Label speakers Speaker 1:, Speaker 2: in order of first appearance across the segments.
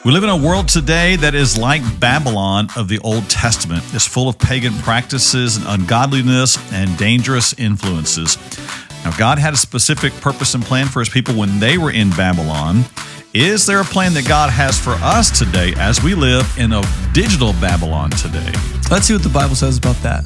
Speaker 1: We live in a world today that is like Babylon of the Old Testament. It's full of pagan practices and ungodliness and dangerous influences. Now, God had a specific purpose and plan for his people when they were in Babylon. Is there a plan that God has for us today as we live in a digital Babylon today?
Speaker 2: Let's see what the Bible says about that.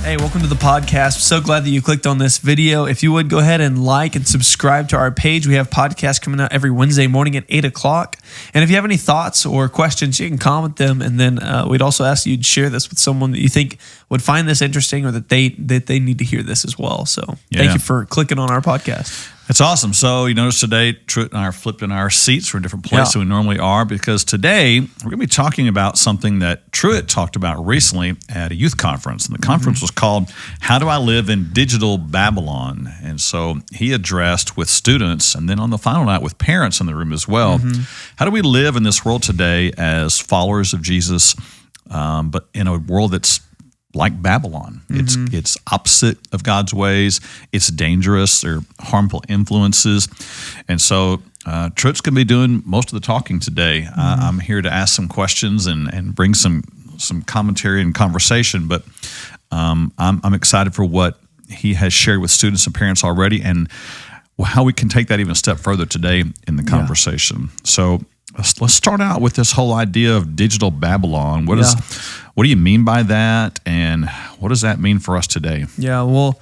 Speaker 2: Hey, welcome to the podcast. So glad that you clicked on this video. If you would, go ahead and like and subscribe to our page. We have podcasts coming out every Wednesday morning at 8 o'clock. And if you have any thoughts or questions, you can comment them. And then we'd also ask you to share this with someone that you think would find this interesting or that they need to hear this as well. So Thank you for clicking on our podcast.
Speaker 1: It's awesome. So you notice today, Truett and I are flipped in our seats. We're in a different place than we normally are because today we're going to be talking about something that Truett talked about recently at a youth conference. And the conference was called, How Do I Live in Digital Babylon? And so he addressed with students and then on the final night with parents in the room as well. How do we live in this world today as followers of Jesus, but in a world that's like Babylon? It's opposite of God's ways. It's dangerous. There are harmful influences. And so Truett's going to be doing most of the talking today. I'm here to ask some questions and bring some commentary and conversation, but I'm excited for what he has shared with students and parents already and how we can take that even a step further today in the conversation. So let's start out with this whole idea of digital Babylon. What do you mean by that, and what does that mean for us today?
Speaker 2: Yeah, well,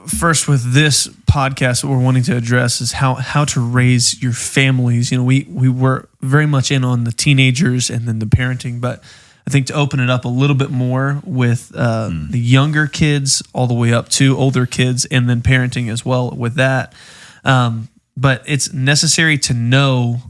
Speaker 2: first with this podcast, what we're wanting to address is how to raise your families. We were very much in on the teenagers and then the parenting, but I think to open it up a little bit more with the younger kids all the way up to older kids and then parenting as well with that. But it's necessary to know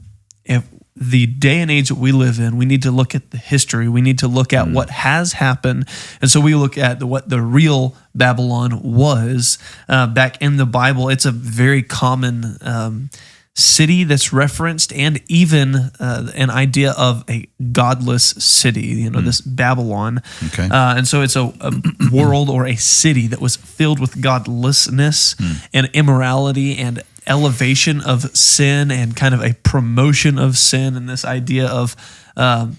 Speaker 2: if the day and age that we live in, we need to look at the history. We need to look at what has happened. And so we look at what the real Babylon was back in the Bible. It's a very common city that's referenced, and even an idea of a godless city, this Babylon.
Speaker 1: Okay.
Speaker 2: And so it's a world or a city that was filled with godlessness and immorality and elevation of sin and kind of a promotion of sin, and this idea of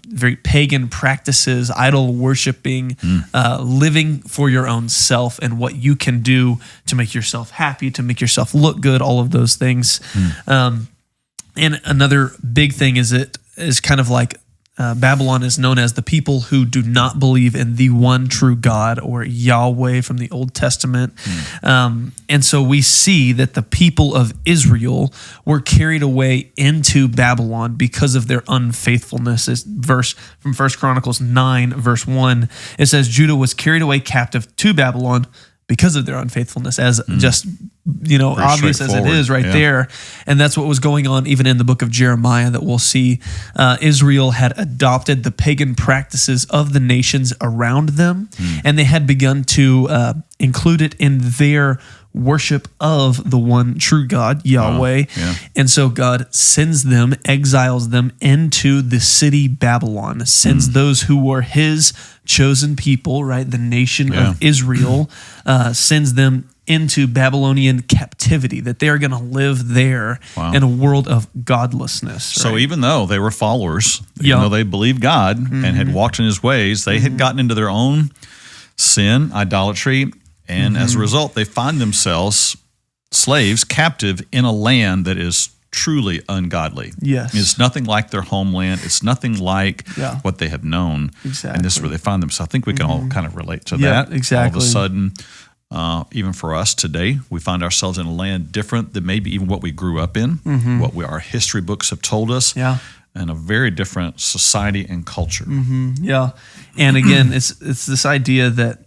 Speaker 2: very pagan practices, idol worshiping, living for your own self and what you can do to make yourself happy, to make yourself look good, all of those things. And another big thing is it is kind of like Babylon is known as the people who do not believe in the one true God, or Yahweh from the Old Testament. And so we see that the people of Israel were carried away into Babylon because of their unfaithfulness. This verse from 1 Chronicles 9, verse 1, it says, Judah was carried away captive to Babylon because of their unfaithfulness, as just, obvious as it is there. And that's what was going on even in the book of Jeremiah, that we'll see Israel had adopted the pagan practices of the nations around them, and they had begun to include it in their worship of the one true God, Yahweh. And so God sends them, exiles them into the city Babylon, sends those who were his chosen people, right? The nation of Israel, sends them into Babylonian captivity, that they're going to live there in a world of godlessness.
Speaker 1: So even though they were followers, even though they believed God and had walked in his ways, they had gotten into their own sin, idolatry, and as a result, they find themselves slaves, captive in a land that is truly ungodly.
Speaker 2: Yes.
Speaker 1: It's nothing like their homeland. It's nothing like what they have known.
Speaker 2: Exactly.
Speaker 1: And this is where they find themselves. I think we can all kind of relate to that.
Speaker 2: Exactly.
Speaker 1: All of a sudden, even for us today, we find ourselves in a land different than maybe even what we grew up in, what our history books have told us. And a very different society and culture.
Speaker 2: Yeah. And again, it's this idea that,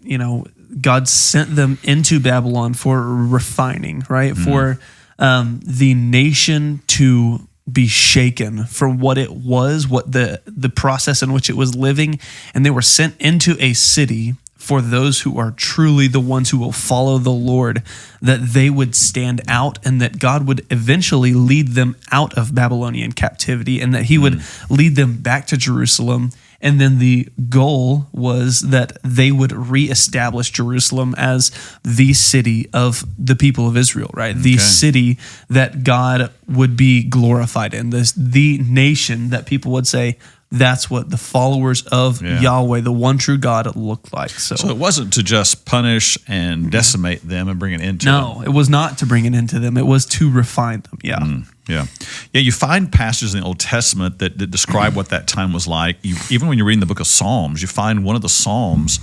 Speaker 2: God sent them into Babylon for refining, right? For the nation to be shaken from what it was, what the process in which it was living. And they were sent into a city for those who are truly the ones who will follow the Lord, that they would stand out, and that God would eventually lead them out of Babylonian captivity, and that he would lead them back to Jerusalem And then the goal was that they would reestablish Jerusalem as the city of the people of Israel, right? The city that God would be glorified in, the nation that people would say, that's what the followers of Yahweh, the one true God, looked like. So
Speaker 1: it wasn't to just punish and decimate them and bring an end to them.
Speaker 2: No, it was not to bring an end to them. It was to refine them. Yeah.
Speaker 1: Yeah, you find passages in the Old Testament that describe what that time was like. Even when you're reading the book of Psalms, you find one of the Psalms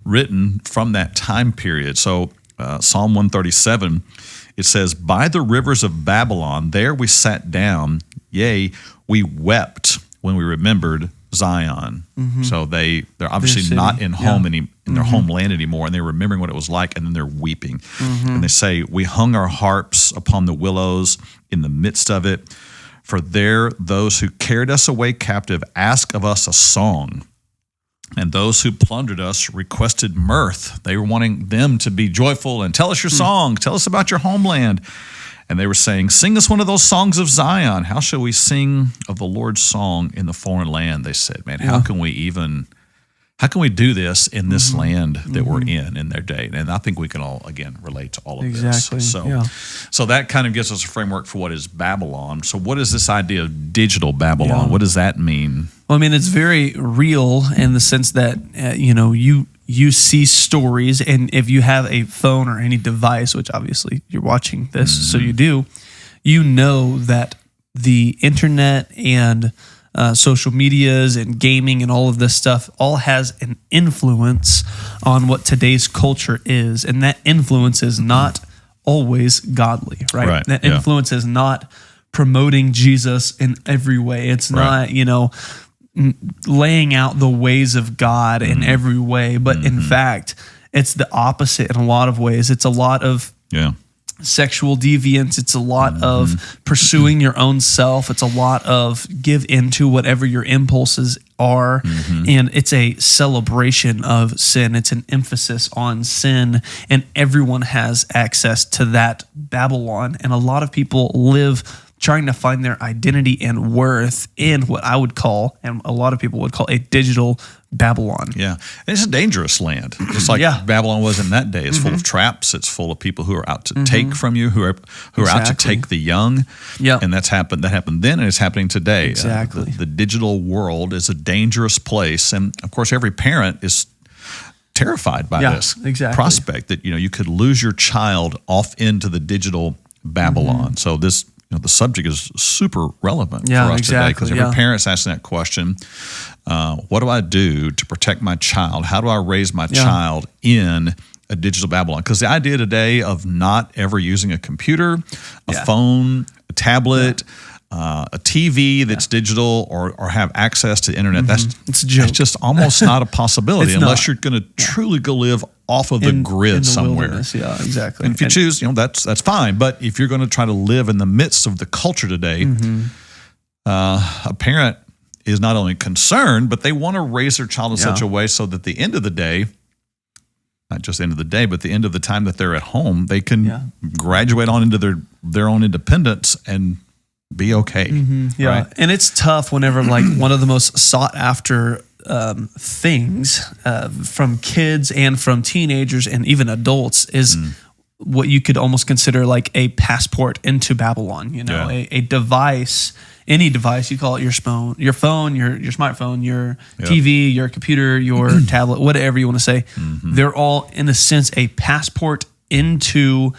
Speaker 1: written from that time period. So Psalm 137, it says, "By the rivers of Babylon, there we sat down, yea, we wept when we remembered Zion." So they're obviously not in their homeland anymore, and they're remembering what it was like, and then they're weeping. And they say, "We hung our harps upon the willows in the midst of it, for there those who carried us away captive asked of us a song, and those who plundered us requested mirth." They were wanting them to be joyful and tell us your song, tell us about your homeland. And they were saying, "Sing us one of those songs of Zion. How shall we sing of the Lord's song in the foreign land?" They said, "Man, how can we do this in this land that we're in their day?" And I think we can all, again, relate to all of this. So that kind of gives us a framework for what is Babylon. So what is this idea of digital Babylon? What does that mean?
Speaker 2: Well, I mean, it's very real in the sense that, you see stories, and if you have a phone or any device, which obviously you're watching this, so you do, you know that the internet and social medias and gaming and all of this stuff all has an influence on what today's culture is. And that influence is not always godly, right? That influence is not promoting Jesus in every way. It's not, laying out the ways of God in every way, but in fact, it's the opposite in a lot of ways. It's a lot of sexual deviance. It's a lot of pursuing your own self. It's a lot of give into whatever your impulses are. And it's a celebration of sin. It's an emphasis on sin, and everyone has access to that Babylon. And a lot of people live trying to find their identity and worth in what I would call, and a lot of people would call, a digital Babylon.
Speaker 1: Yeah. And it's a dangerous land, just like Babylon was in that day. It's full of traps. It's full of people who are out to take from you, who are out to take the young. And that happened then, and it's happening today.
Speaker 2: Exactly.
Speaker 1: The digital world is a dangerous place. And of course, every parent is terrified by this prospect that, you could lose your child off into the digital Babylon. So this, the subject is super relevant for us today, because every parent's asking that question. What do I do to protect my child? How do I raise my child in a digital Babylon? Because the idea today of not ever using a computer, a phone, a tablet, a TV that's digital, or have access to the internet, that's just almost not a possibility unless you're going to truly go live off of the grid somewhere.
Speaker 2: Yeah, exactly.
Speaker 1: And if you choose, that's fine. But if you're going to try to live in the midst of the culture today, a parent is not only concerned, but they want to raise their child in such a way so that the end of the day, not just end of the day, but the end of the time that they're at home, they can graduate on into their own independence and be okay.
Speaker 2: Right? And it's tough whenever, like, one of the most sought after things from kids and from teenagers and even adults is what you could almost consider like a passport into Babylon. A device, any device, you call it your phone, your smartphone, your TV, your computer, your tablet, whatever you want to say. They're all, in a sense, a passport into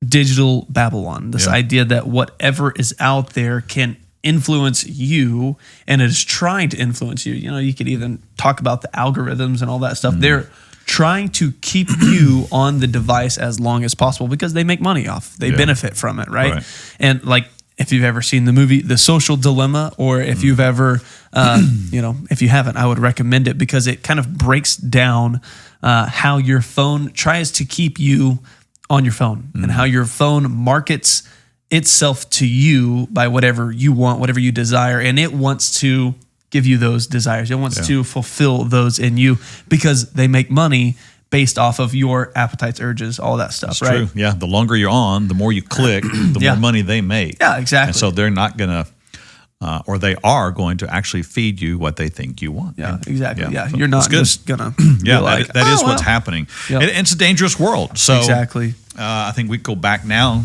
Speaker 2: digital Babylon. This idea that whatever is out there can influence you, and it is trying to influence you. You could even talk about the algorithms and all that stuff. They're trying to keep you on the device as long as possible because they make money off. They benefit from it, right? And like, if you've ever seen the movie The Social Dilemma, or if you've ever, if you haven't, I would recommend it, because it kind of breaks down how your phone tries to keep you on your phone and how your phone markets itself to you by whatever you want, whatever you desire, and it wants to give you those desires. It wants to fulfill those in you because they make money based off of your appetites, urges, all that stuff. That's right?
Speaker 1: True. Yeah. The longer you're on, the more you click, the more money they make.
Speaker 2: Yeah, exactly.
Speaker 1: And so they're not going to or they are going to actually feed you what they think you want.
Speaker 2: Yeah, exactly. Yeah,
Speaker 1: so
Speaker 2: you're not
Speaker 1: it's good.
Speaker 2: just gonna.
Speaker 1: Yeah,
Speaker 2: be like,
Speaker 1: that is
Speaker 2: "Oh,
Speaker 1: what's
Speaker 2: well."
Speaker 1: happening.
Speaker 2: Yep.
Speaker 1: And it's a dangerous world. So
Speaker 2: Exactly.
Speaker 1: I think we go back now,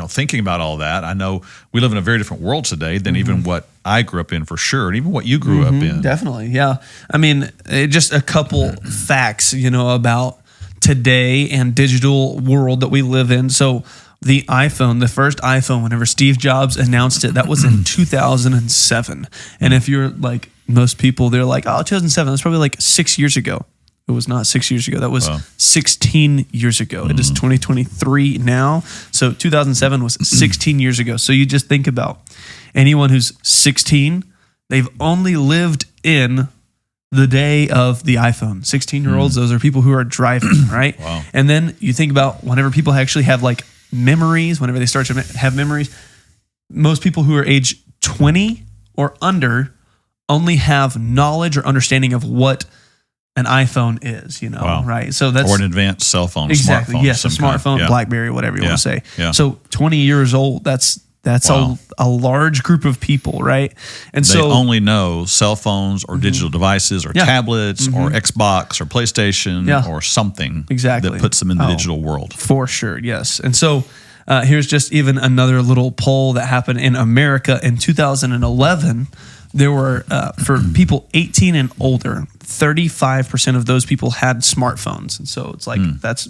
Speaker 1: thinking about all that. I know we live in a very different world today than even what I grew up in, for sure, and even what you grew up in.
Speaker 2: Definitely, yeah. I mean, just a couple facts, about today and digital world that we live in. So the iPhone, the first iPhone, whenever Steve Jobs announced it, that was in 2007. And if you're like most people, they're like, oh, 2007, that's probably like 6 years ago. It was not 6 years ago. That was 16 years ago. It is 2023 now. So 2007 was 16 years ago. So you just think about anyone who's 16, they've only lived in the day of the iPhone. 16-year-olds, those are people who are driving, right?
Speaker 1: Wow.
Speaker 2: And then you think about whenever people actually have like memories, whenever they start to have memories, most people who are age 20 or under only have knowledge or understanding of what an iPhone is,
Speaker 1: Wow.
Speaker 2: right? So that's
Speaker 1: Or an advanced cell phone,
Speaker 2: exactly,
Speaker 1: smartphone.
Speaker 2: yes, a
Speaker 1: some kind.
Speaker 2: smartphone,
Speaker 1: Yeah.
Speaker 2: BlackBerry, whatever you want to say.
Speaker 1: Yeah.
Speaker 2: So 20 years old, that's
Speaker 1: Wow.
Speaker 2: a large group of people, right? And
Speaker 1: They
Speaker 2: so
Speaker 1: only know cell phones or digital devices or
Speaker 2: Yeah.
Speaker 1: tablets or Xbox or PlayStation
Speaker 2: Yeah.
Speaker 1: or something
Speaker 2: Exactly.
Speaker 1: that puts them in the
Speaker 2: Oh.
Speaker 1: digital world.
Speaker 2: For sure, yes. And so here's just even another little poll that happened in America in 2011. There were, for people 18 and older, 35% of those people had smartphones. And so it's like, that's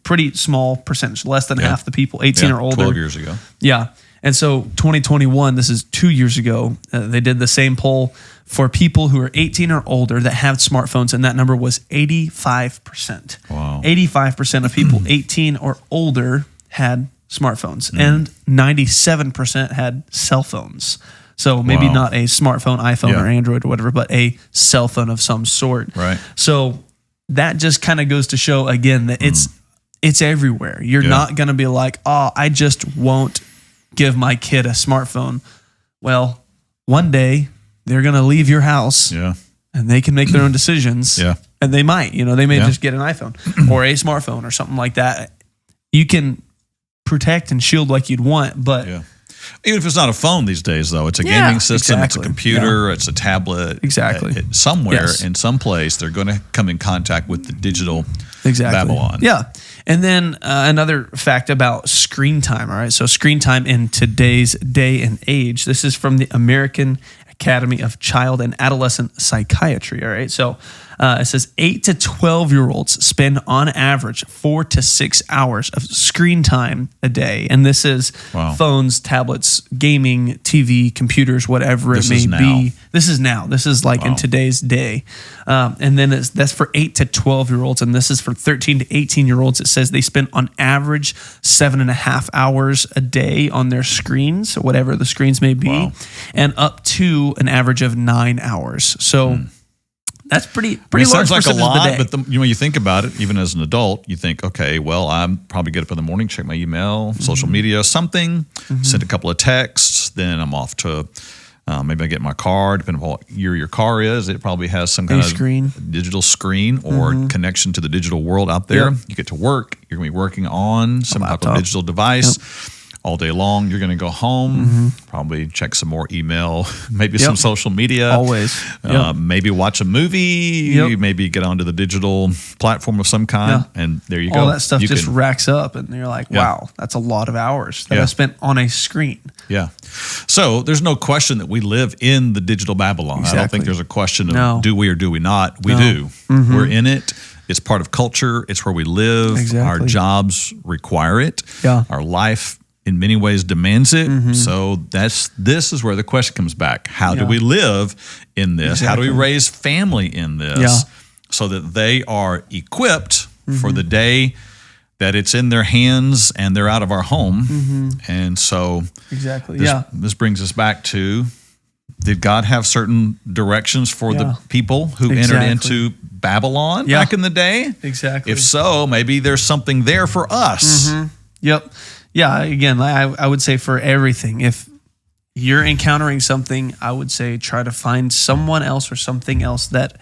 Speaker 2: pretty small percentage, less than half the people, 18 or older.
Speaker 1: 12 years ago.
Speaker 2: Yeah. And so 2021, this is 2 years ago, they did the same poll for people who are 18 or older that have smartphones, and that number was 85%.
Speaker 1: Wow.
Speaker 2: 85% of people 18 or older had smartphones, and 97% had cell phones. So maybe
Speaker 1: Wow.
Speaker 2: not a smartphone, iPhone
Speaker 1: Yeah.
Speaker 2: or Android or whatever, but a cell phone of some sort.
Speaker 1: Right.
Speaker 2: So that just kind of goes to show again that it's everywhere. You're not going to be like, oh, I just won't give my kid a smartphone. Well, one day they're going to leave your house
Speaker 1: Yeah.
Speaker 2: and they can make their own decisions.
Speaker 1: Yeah.
Speaker 2: And they might, they may
Speaker 1: Yeah.
Speaker 2: just get an iPhone or a smartphone or something like that. You can protect and shield like you'd want, but
Speaker 1: Yeah. Even if it's not a phone these days, though, it's a
Speaker 2: Yeah,
Speaker 1: gaming system, it's a
Speaker 2: exactly.
Speaker 1: computer, it's a tablet.
Speaker 2: Exactly.
Speaker 1: Somewhere,
Speaker 2: Yes.
Speaker 1: in some place, they're going to come in contact with the digital
Speaker 2: exactly.
Speaker 1: Babylon.
Speaker 2: Yeah. And then another fact about screen time. All right. So screen time in today's day and age. This is from the American Academy of Child and Adolescent Psychiatry. All right. So it says 8 to 12-year-olds spend on average 4 to 6 hours of screen time a day. And this is
Speaker 1: Wow.
Speaker 2: phones, tablets, gaming, TV, computers, whatever
Speaker 1: This
Speaker 2: it may
Speaker 1: is now.
Speaker 2: be. This is now. This is like in
Speaker 1: Wow.
Speaker 2: today's day. And then that's for 8 to 12-year-olds. And this is for 13 to 18-year-olds. It says they spend on average 7.5 hours a day on their screens, whatever the screens may be,
Speaker 1: Wow.
Speaker 2: and up to an average of 9 hours. So that's pretty
Speaker 1: It
Speaker 2: large
Speaker 1: sounds like a
Speaker 2: percentage of the
Speaker 1: lot,
Speaker 2: day.
Speaker 1: but when you think about it, even as an adult, you think, okay, well, I'm probably get up in the morning, check my email, social media, something, send a couple of texts, then I'm off to maybe I get in my car, depending on what year your car is. It probably has some kind of
Speaker 2: screen.
Speaker 1: digital screen or connection to the digital world out there.
Speaker 2: Yep.
Speaker 1: You get to work, you're going to be working on some type of
Speaker 2: laptop.
Speaker 1: digital device. All day long, you're going to go home, probably check some more email, maybe some social media.
Speaker 2: Always. Yep.
Speaker 1: Maybe watch a movie,
Speaker 2: Yep.
Speaker 1: maybe get onto the digital platform of some kind, and there you go.
Speaker 2: All that stuff
Speaker 1: You
Speaker 2: just
Speaker 1: can-
Speaker 2: racks up, and you're like,
Speaker 1: Yeah.
Speaker 2: wow, that's a lot of hours that
Speaker 1: Yeah.
Speaker 2: I spent on a screen.
Speaker 1: Yeah. So there's no question that we live in the digital Babylon. I don't
Speaker 2: Exactly.
Speaker 1: think there's a question of
Speaker 2: No.
Speaker 1: do we or do we not. We
Speaker 2: No.
Speaker 1: do. We're in it. It's part of culture. It's where we live.
Speaker 2: Exactly.
Speaker 1: Our jobs require it.
Speaker 2: Yeah.
Speaker 1: Our life in many ways demands it. So this is where the question comes back. How do
Speaker 2: Yeah.
Speaker 1: we live in this? How do we
Speaker 2: Exactly.
Speaker 1: raise family in this
Speaker 2: Yeah.
Speaker 1: so that they are equipped for the day that it's in their hands and they're out of our home? And so
Speaker 2: Exactly.
Speaker 1: this brings us back to, did God have certain directions for
Speaker 2: Yeah.
Speaker 1: the people who entered
Speaker 2: Exactly.
Speaker 1: into Babylon
Speaker 2: Yeah.
Speaker 1: back in the day?
Speaker 2: Exactly.
Speaker 1: If so, maybe there's something there for us.
Speaker 2: Yep. Yeah. Again, I would say for everything, if you're encountering something, I would say try to find someone else or something else that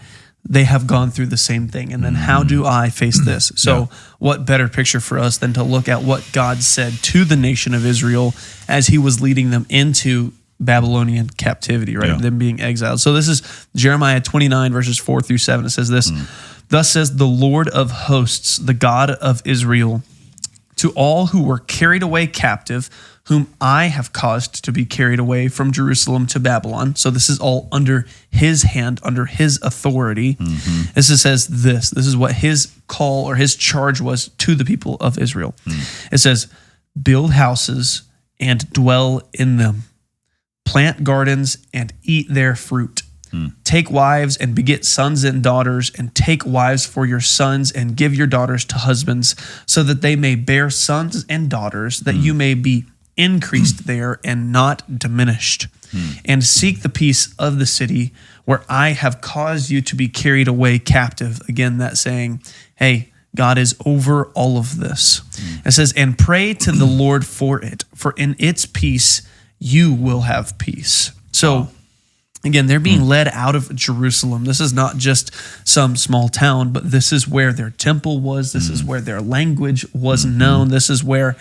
Speaker 2: they have gone through the same thing. And then how do I face this? So what better picture for us than to look at what God said to the nation of Israel as he was leading them into Babylonian captivity, right?
Speaker 1: Yeah.
Speaker 2: Them being exiled. So this is Jeremiah 29 verses 4 through 7. It says this, Thus says the Lord of hosts, the God of Israel, to all who were carried away captive, whom I have caused to be carried away from Jerusalem to Babylon. So this is all under his hand, under his authority. This says this is what his call or his charge was to the people of Israel. It says, build houses and dwell in them. Plant gardens and eat their fruit. Take wives and beget sons and daughters, and take wives for your sons and give your daughters to husbands, so that they may bear sons and daughters, that you may be increased there and not diminished. And seek the peace of the city where I have caused you to be carried away captive. Again, that saying, hey, God is over all of this. It says, and pray to the Lord for it, for in its peace you will have peace. So again, they're being led out of Jerusalem. This is not just some small town, but this is where their temple was. This is where their language was known. This is where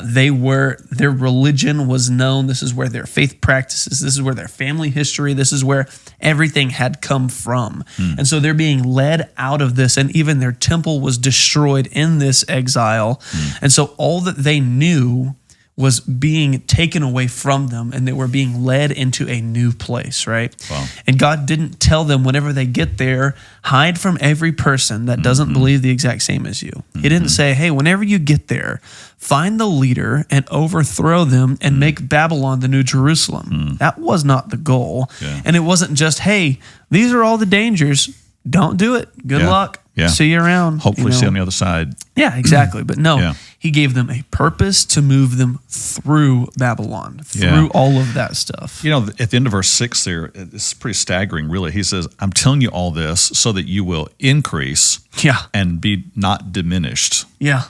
Speaker 2: their religion was known. This is where their faith practices. This is where their family history. This is where everything had come from. And so they're being led out of this, and even their temple was destroyed in this exile. And so all that they knew was being taken away from them, and they were being led into a new place, right?
Speaker 1: Wow.
Speaker 2: And God didn't tell them whenever they get there, hide from every person that doesn't believe the exact same as you. He didn't say, hey, whenever you get there, find the leader and overthrow them and make Babylon the new Jerusalem. That was not the goal.
Speaker 1: Yeah.
Speaker 2: And it wasn't just, hey, these are all the dangers. Don't do it. Good luck.
Speaker 1: Yeah.
Speaker 2: See you around.
Speaker 1: Hopefully see you on the other side.
Speaker 2: Yeah, exactly. But no,
Speaker 1: Yeah.
Speaker 2: he gave them a purpose to move them through Babylon, through all of that stuff.
Speaker 1: You know, at the end of verse 6 there, it's pretty staggering, really. He says, I'm telling you all this so that you will increase
Speaker 2: Yeah.
Speaker 1: and be not diminished.
Speaker 2: Yeah.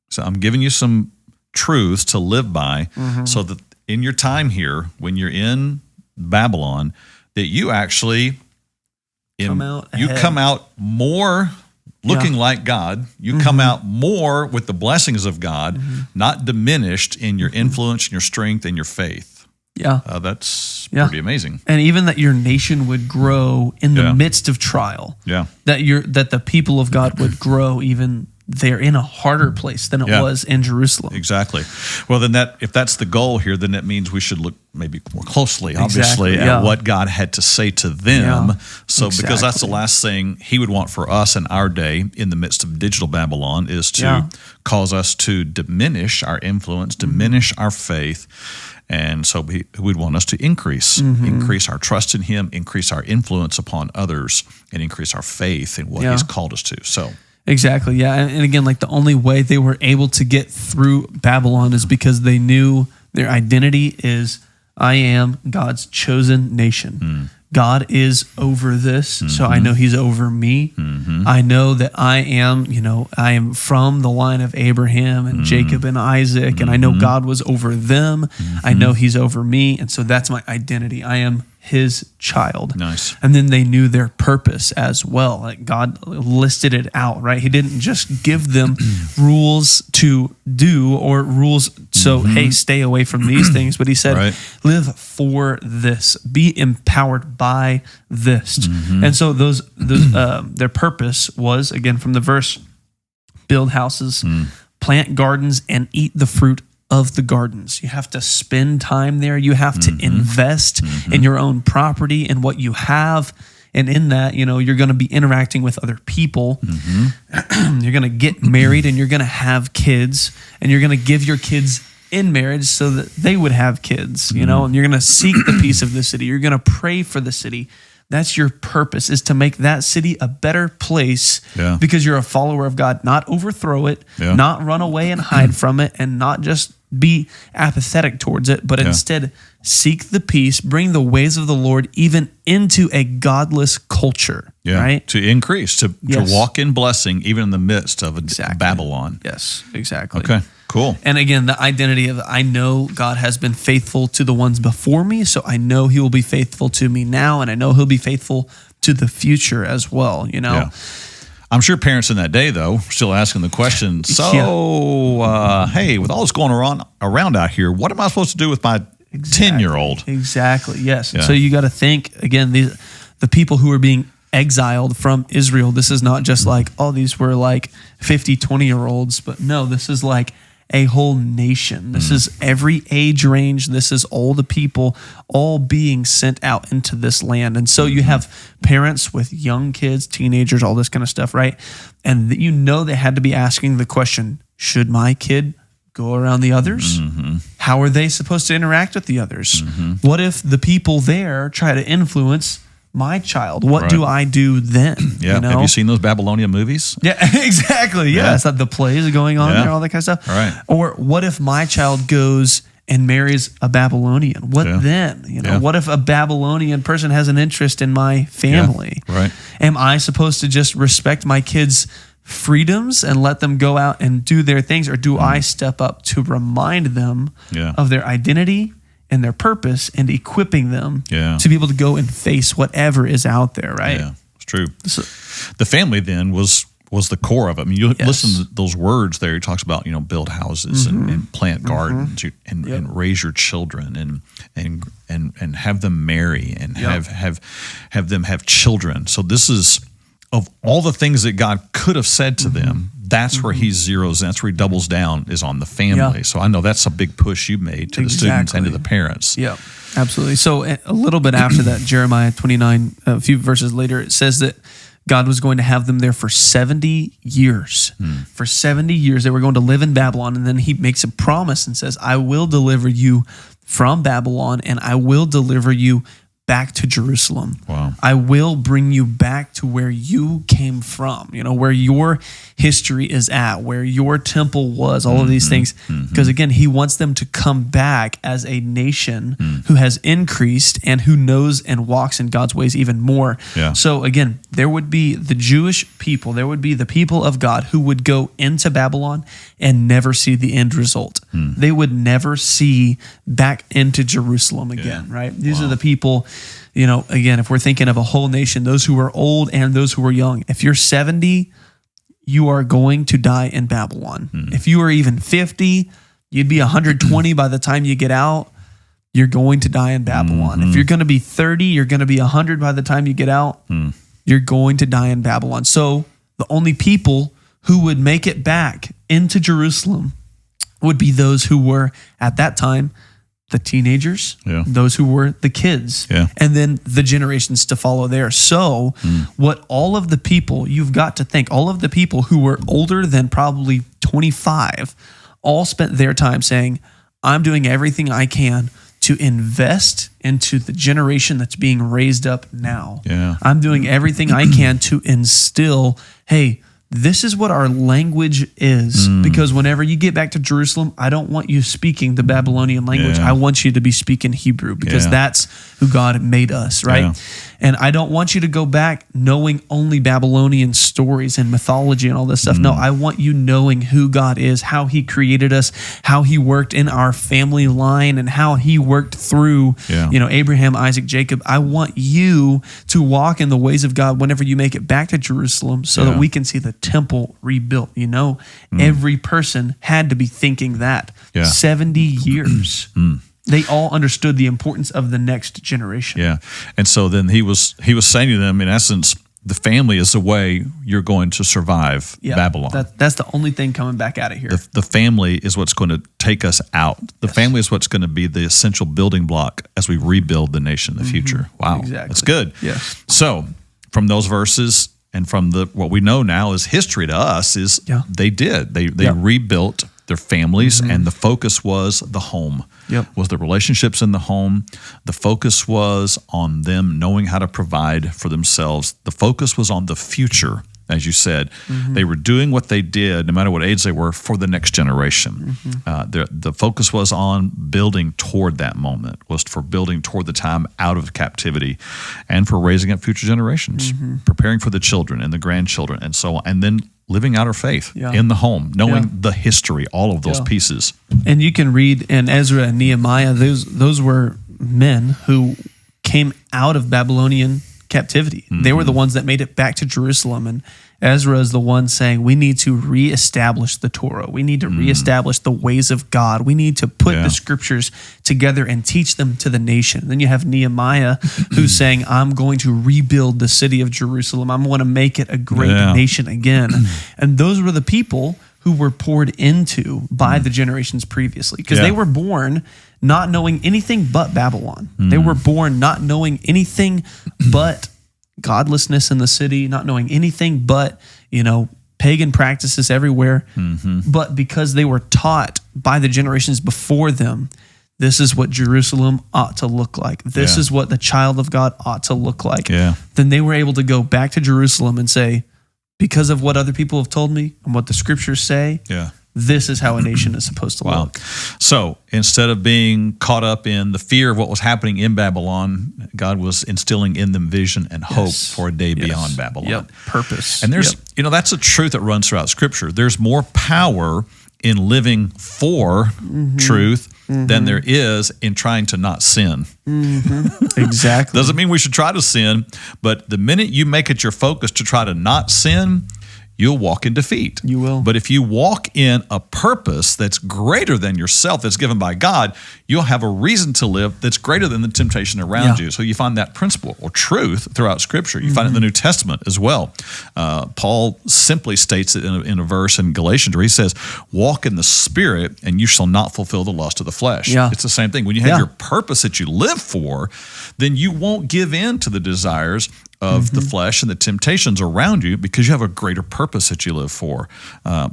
Speaker 1: So I'm giving you some truths to live by so that in your time here, when you're in Babylon, that you actually
Speaker 2: Come out
Speaker 1: you
Speaker 2: ahead.
Speaker 1: come out more looking like God. You come out more with the blessings of God, not diminished in your influence and your strength and your faith.
Speaker 2: Yeah.
Speaker 1: That's
Speaker 2: Yeah.
Speaker 1: pretty amazing.
Speaker 2: And even that your nation would grow in the midst of trial.
Speaker 1: Yeah.
Speaker 2: That the people of God would grow even there in a harder place than it was in Jerusalem.
Speaker 1: Exactly. Well, then if that's the goal here, then that means we should look maybe more closely, obviously, at what God had to say to them.
Speaker 2: Yeah.
Speaker 1: So because that's the last thing he would want for us in our day in the midst of digital Babylon is to cause us to diminish our influence, diminish our faith. And so we'd want us to increase our trust in him, increase our influence upon others, and increase our faith in what he's called us to. So
Speaker 2: Exactly, yeah. And again, like the only way they were able to get through Babylon is because they knew their identity is, I am God's chosen nation. God is over this, so I know he's over me. I know that I am from the line of Abraham and Jacob and Isaac, and I know God was over them. I know he's over me, and so that's my identity. I am his child.
Speaker 1: Nice.
Speaker 2: And then they knew their purpose as well. Like God listed it out, right? He didn't just give them rules to do or rules so, hey, stay away from these things. But he said, live for this. Be empowered by this. And so those their purpose was, again, from the verse, build houses, plant gardens, and eat the fruit of the gardens. You have to spend time there. You have to invest in your own property and what you have. And in that, you're going to be interacting with other people. You're going to get married and you're going to have kids, and you're going to give your kids in marriage so that they would have kids, and you're going to seek the peace of the city. You're going to pray for the city. That's your purpose, is to make that city a better place because you're a follower of God, not overthrow it, not run away and hide from it, and not just be apathetic towards it, but instead seek the peace, bring the ways of the Lord even into a godless culture, right?
Speaker 1: To increase, to walk in blessing even in the midst of Babylon.
Speaker 2: Yes, exactly.
Speaker 1: Okay, cool.
Speaker 2: And again, the identity of, I know God has been faithful to the ones before me, so I know he will be faithful to me now, and I know he'll be faithful to the future as well,
Speaker 1: I'm sure parents in that day, though, were still asking the question, hey, with all this going around out here, what am I supposed to do with my 10-year-old.
Speaker 2: Exactly. Yes.
Speaker 1: Yeah.
Speaker 2: So you got to think again. The people who are being exiled from Israel. This is not just like, oh, these were like 50, 20-year-olds, but no, this is like a whole nation. This is every age range. This is all the people all being sent out into this land. And so you have parents with young kids, teenagers, all this kind of stuff, right? And they had to be asking the question, should my kid go around the others? How are they supposed to interact with the others? What if the people there try to influence my child? What do I do then?
Speaker 1: Yeah.
Speaker 2: You know?
Speaker 1: Have you seen those Babylonian movies?
Speaker 2: Yeah, exactly. Yeah. It's like the plays going on there, all that kind of stuff.
Speaker 1: Right.
Speaker 2: Or what if my child goes and marries a Babylonian? What then? You know, what if a Babylonian person has an interest in my family?
Speaker 1: Yeah. Right.
Speaker 2: Am I supposed to just respect my kids' freedoms and let them go out and do their things? Or do I step up to remind them of their identity and their purpose and equipping them to be able to go and face whatever is out there, right?
Speaker 1: Yeah, it's true. So, the family then was the core of it. I mean, you listen to those words there. He talks about, build houses and plant gardens and raise your children and have them marry and have them have children. So this is, of all the things that God could have said to them, that's where he zeroes in. That's where he doubles down, is on the family. Yeah. So I know that's a big push you made to the students and to the parents.
Speaker 2: Yeah, absolutely. So a little bit after that, Jeremiah 29, a few verses later, it says that God was going to have them there for 70 years. For 70 years, they were going to live in Babylon. And then he makes a promise and says, I will deliver you from Babylon, and I will deliver you back to Jerusalem.
Speaker 1: Wow.
Speaker 2: I will bring you back to where you came from, where your history is at, where your temple was, all of these things. Because again, he wants them to come back as a nation who has increased and who knows and walks in God's ways even more.
Speaker 1: Yeah.
Speaker 2: So again, there would be the Jewish people, there would be the people of God who would go into Babylon and never see the end result. They would never see back into Jerusalem again, right? These are the people, again, if we're thinking of a whole nation, those who are old and those who are young. If you're 70, you are going to die in Babylon. If you are even 50, you'd be 120 by the time you get out. You're going to die in Babylon. If you're going to be 30, you're going to be 100 by the time you get out. You're going to die in Babylon. So the only people who would make it back into Jerusalem would be those who were, at that time, the teenagers, those who were the kids, and then the generations to follow there. So what all of the people, you've got to think, all of the people who were older than probably 25 all spent their time saying, I'm doing everything I can to invest into the generation that's being raised up now. I'm doing everything I can to instill, hey, this is what our language is, because whenever you get back to Jerusalem, I don't want you speaking the Babylonian language. I want you to be speaking Hebrew, because that's who God made us, right? And I don't want you to go back knowing only Babylonian stories and mythology and all this stuff. No, I want you knowing who God is, how he created us, how he worked in our family line, and how he worked through, Abraham, Isaac, Jacob. I want you to walk in the ways of God whenever you make it back to Jerusalem, so that we can see the temple rebuilt. Every person had to be thinking that. 70 years. They all understood the importance of the next generation.
Speaker 1: Yeah. And so then he was saying to them, in essence, the family is the way you're going to survive Babylon.
Speaker 2: That's the only thing coming back out of here.
Speaker 1: The family is what's going to take us out. The family is what's going to be the essential building block as we rebuild the nation in the future. Wow.
Speaker 2: Exactly.
Speaker 1: That's good.
Speaker 2: Yes.
Speaker 1: So from those verses and from what we know now is history to us is they did. They rebuilt their families, and the focus was the home. Was the relationships in the home. The focus was on them knowing how to provide for themselves. The focus was on the future, as you said. They were doing what they did, no matter what age they were, for the next generation. The focus was on building toward that moment, was for building toward the time out of captivity, and for raising up future generations, preparing for the children and the grandchildren and so on, and then living out our faith in the home, knowing the history, all of those pieces.
Speaker 2: And you can read in Ezra and Nehemiah, those were men who came out of Babylonian captivity. They were the ones that made it back to Jerusalem. And Ezra is the one saying, we need to reestablish the Torah. We need to reestablish the ways of God. We need to put the scriptures together and teach them to the nation. Then you have Nehemiah who's saying, I'm going to rebuild the city of Jerusalem. I'm going to make it a great nation again. And those were the people who were poured into by the generations previously, because they were born not knowing anything but Babylon. They were born not knowing anything but godlessness in the city, not knowing anything but, pagan practices everywhere. But because they were taught by the generations before them, this is what Jerusalem ought to look like. This is what the child of God ought to look like. Then they were able to go back to Jerusalem and say, because of what other people have told me and what the scriptures say, this is how a nation is supposed to look.
Speaker 1: So instead of being caught up in the fear of what was happening in Babylon, God was instilling in them vision and hope for a day beyond Babylon.
Speaker 2: Purpose.
Speaker 1: And there's, that's a truth that runs throughout Scripture. There's more power in living for truth than there is in trying to not sin.
Speaker 2: Exactly.
Speaker 1: Doesn't mean we should try to sin, but the minute you make it your focus to try to not sin, you'll walk in defeat.
Speaker 2: You will.
Speaker 1: But if you walk in a purpose that's greater than yourself, that's given by God, you'll have a reason to live that's greater than the temptation around you. So you find that principle or truth throughout Scripture. You find it in the New Testament as well. Paul simply states it in a verse in Galatians where he says, walk in the Spirit and you shall not fulfill the lust of the flesh. It's the same thing. When you have your purpose that you live for, then you won't give in to the desires of the flesh and the temptations around you because you have a greater purpose that you live for.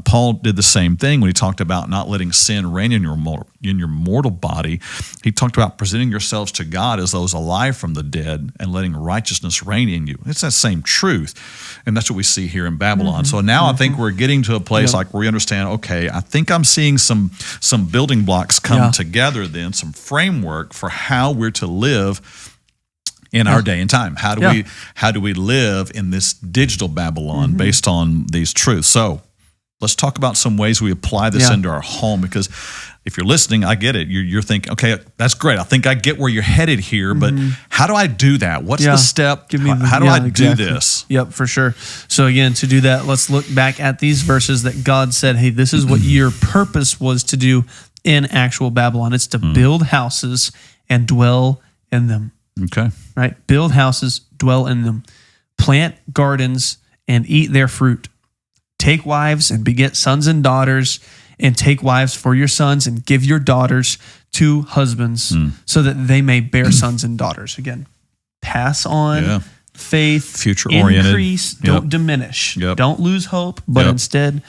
Speaker 1: Paul did the same thing when he talked about not letting sin reign in your mortal body. He talked about presenting yourselves to God as those alive from the dead and letting righteousness reign in you. It's that same truth. And that's what we see here in Babylon. So now I think we're getting to a place like where we understand, okay, I think I'm seeing some building blocks come together then, some framework for how we're to live in our day and time. How do we live in this digital Babylon based on these truths? So let's talk about some ways we apply this into our home, because if you're listening, I get it. You're thinking, okay, that's great. I think I get where you're headed here, but how do I do that? What's the step? How do I do this?
Speaker 2: Yep, for sure. So again, to do that, let's look back at these verses that God said, hey, this is what your purpose was to do in actual Babylon. It's to build houses and dwell in them.
Speaker 1: Okay.
Speaker 2: Right? Build houses, dwell in them. Plant gardens and eat their fruit. Take wives and beget sons and daughters, and take wives for your sons and give your daughters to husbands so that they may bear sons and daughters. Again, pass on faith,
Speaker 1: future-oriented.
Speaker 2: Increase, don't diminish. Don't lose hope, but instead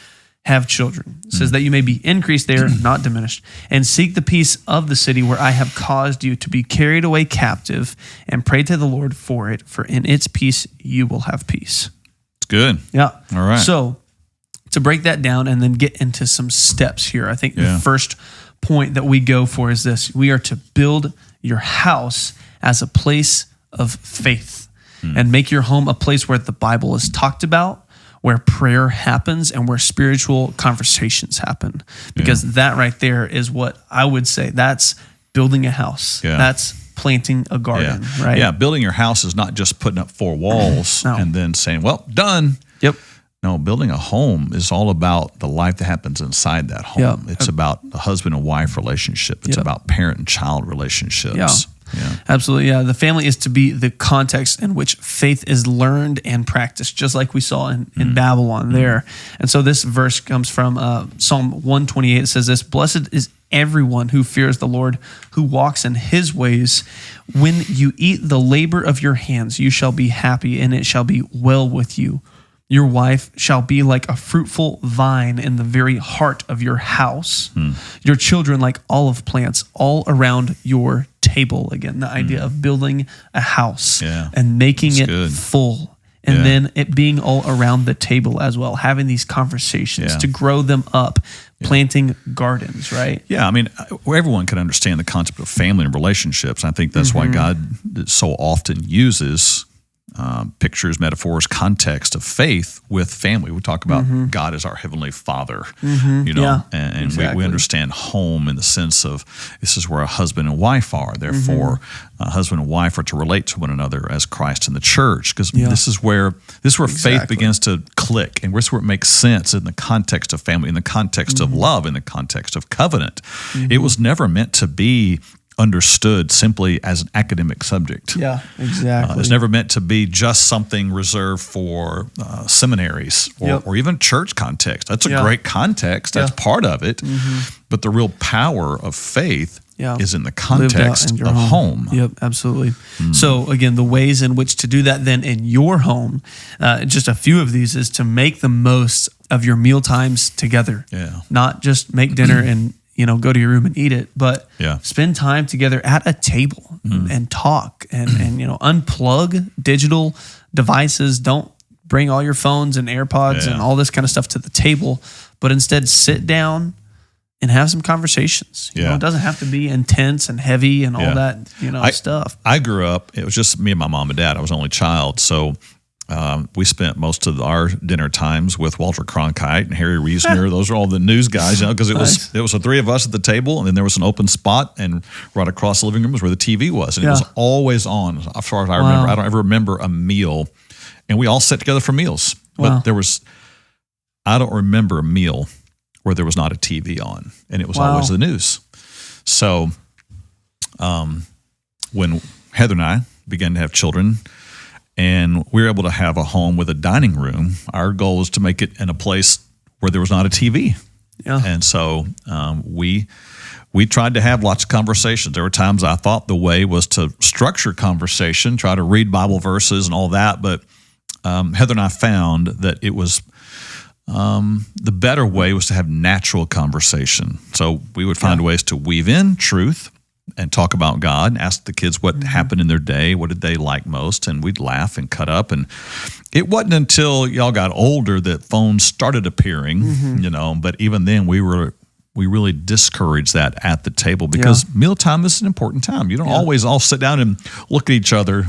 Speaker 2: have children. It says that you may be increased there, not diminished, and seek the peace of the city where I have caused you to be carried away captive, and pray to the Lord for it, for in its peace you will have peace.
Speaker 1: It's good.
Speaker 2: Yeah.
Speaker 1: All right.
Speaker 2: So to break that down and then get into some steps here, I think the first point that we go for is this. We are to build your house as a place of faith and make your home a place where the Bible is talked about, where prayer happens, and where spiritual conversations happen. Because that right there is what I would say. That's building a house. That's planting a garden, right?
Speaker 1: Yeah, building your house is not just putting up four walls and then saying, well, done. No, building a home is all about the life that happens inside that home. It's about the husband and wife relationship. It's about parent and child relationships.
Speaker 2: Absolutely. The family is to be the context in which faith is learned and practiced, just like we saw in Babylon there. And so this verse comes from Psalm 128. It says this: blessed is everyone who fears the Lord, who walks in his ways. When you eat the labor of your hands, you shall be happy, and it shall be well with you. Your wife shall be like a fruitful vine in the very heart of your house. Your children like olive plants all around your table. Again, the idea of building a house and making it full. And then it being all around the table as well, having these conversations to grow them up, planting gardens, right?
Speaker 1: Yeah, I mean, everyone can understand the concept of family and relationships. I think that's why God so often uses pictures, metaphors, context of faith with family. We talk about God as our Heavenly Father, and
Speaker 2: exactly.
Speaker 1: we understand home in the sense of this is where a husband and wife are. Therefore, a husband and wife are to relate to one another as Christ in the church, because this is where faith begins to click, and this is where it makes sense in the context of family, in the context of love, in the context of covenant. It was never meant to be understood simply as an academic subject.
Speaker 2: Yeah, exactly.
Speaker 1: It's never meant to be just something reserved for seminaries or even church context. That's a great context. That's part of it. But the real power of faith is in the context of home.
Speaker 2: Yep, absolutely. So again, the ways in which to do that then in your home, just a few of these, is to make the most of your meal times together.
Speaker 1: Yeah.
Speaker 2: Not just make dinner and go to your room and eat it, but spend time together at a table and talk and unplug digital devices. Don't bring all your phones and AirPods and all this kind of stuff to the table, but instead sit down and have some conversations. You know, it doesn't have to be intense and heavy and all that, stuff.
Speaker 1: I grew up, it was just me and my mom and dad. I was the only child. So we spent most of our dinner times with Walter Cronkite and Harry Reasoner. Those are all the news guys, because it was the three of us at the table, and then there was an open spot, and right across the living room was where the TV was, and it was always on. As far as I remember, I don't ever remember a meal, and we all sat together for meals. But I don't remember a meal where there was not a TV on, and it was always the news. So when Heather and I began to have children, and we were able to have a home with a dining room, our goal was to make it in a place where there was not a TV. Yeah. And so we tried to have lots of conversations. There were times I thought the way was to structure conversation, try to read Bible verses and all that. But Heather and I found that it was the better way was to have natural conversation. So we would find ways to weave in truth and talk about God, and ask the kids what happened in their day, what did they like most, and we'd laugh and cut up. And it wasn't until y'all got older that phones started appearing, but even then we really discouraged that at the table, because mealtime is an important time. You don't always all sit down and look at each other,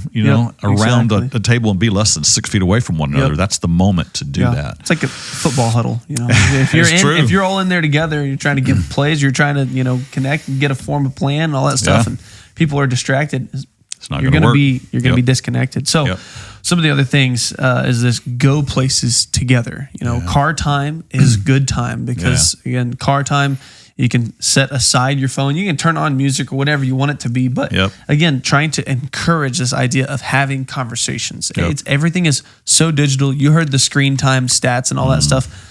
Speaker 1: around a table and be less than 6 feet away from one another. That's the moment to do that.
Speaker 2: It's like a football huddle. If you're all in there together, you're trying to get plays, you're trying to connect and get a form of plan and all that stuff, and people are distracted.
Speaker 1: It's not going to work.
Speaker 2: You're going to be disconnected. So some of the other things is this: go places together. Car time is good time, because again, car time, you can set aside your phone, you can turn on music or whatever you want it to be. But again, trying to encourage this idea of having conversations. Everything is so digital. You heard the screen time stats and all that stuff.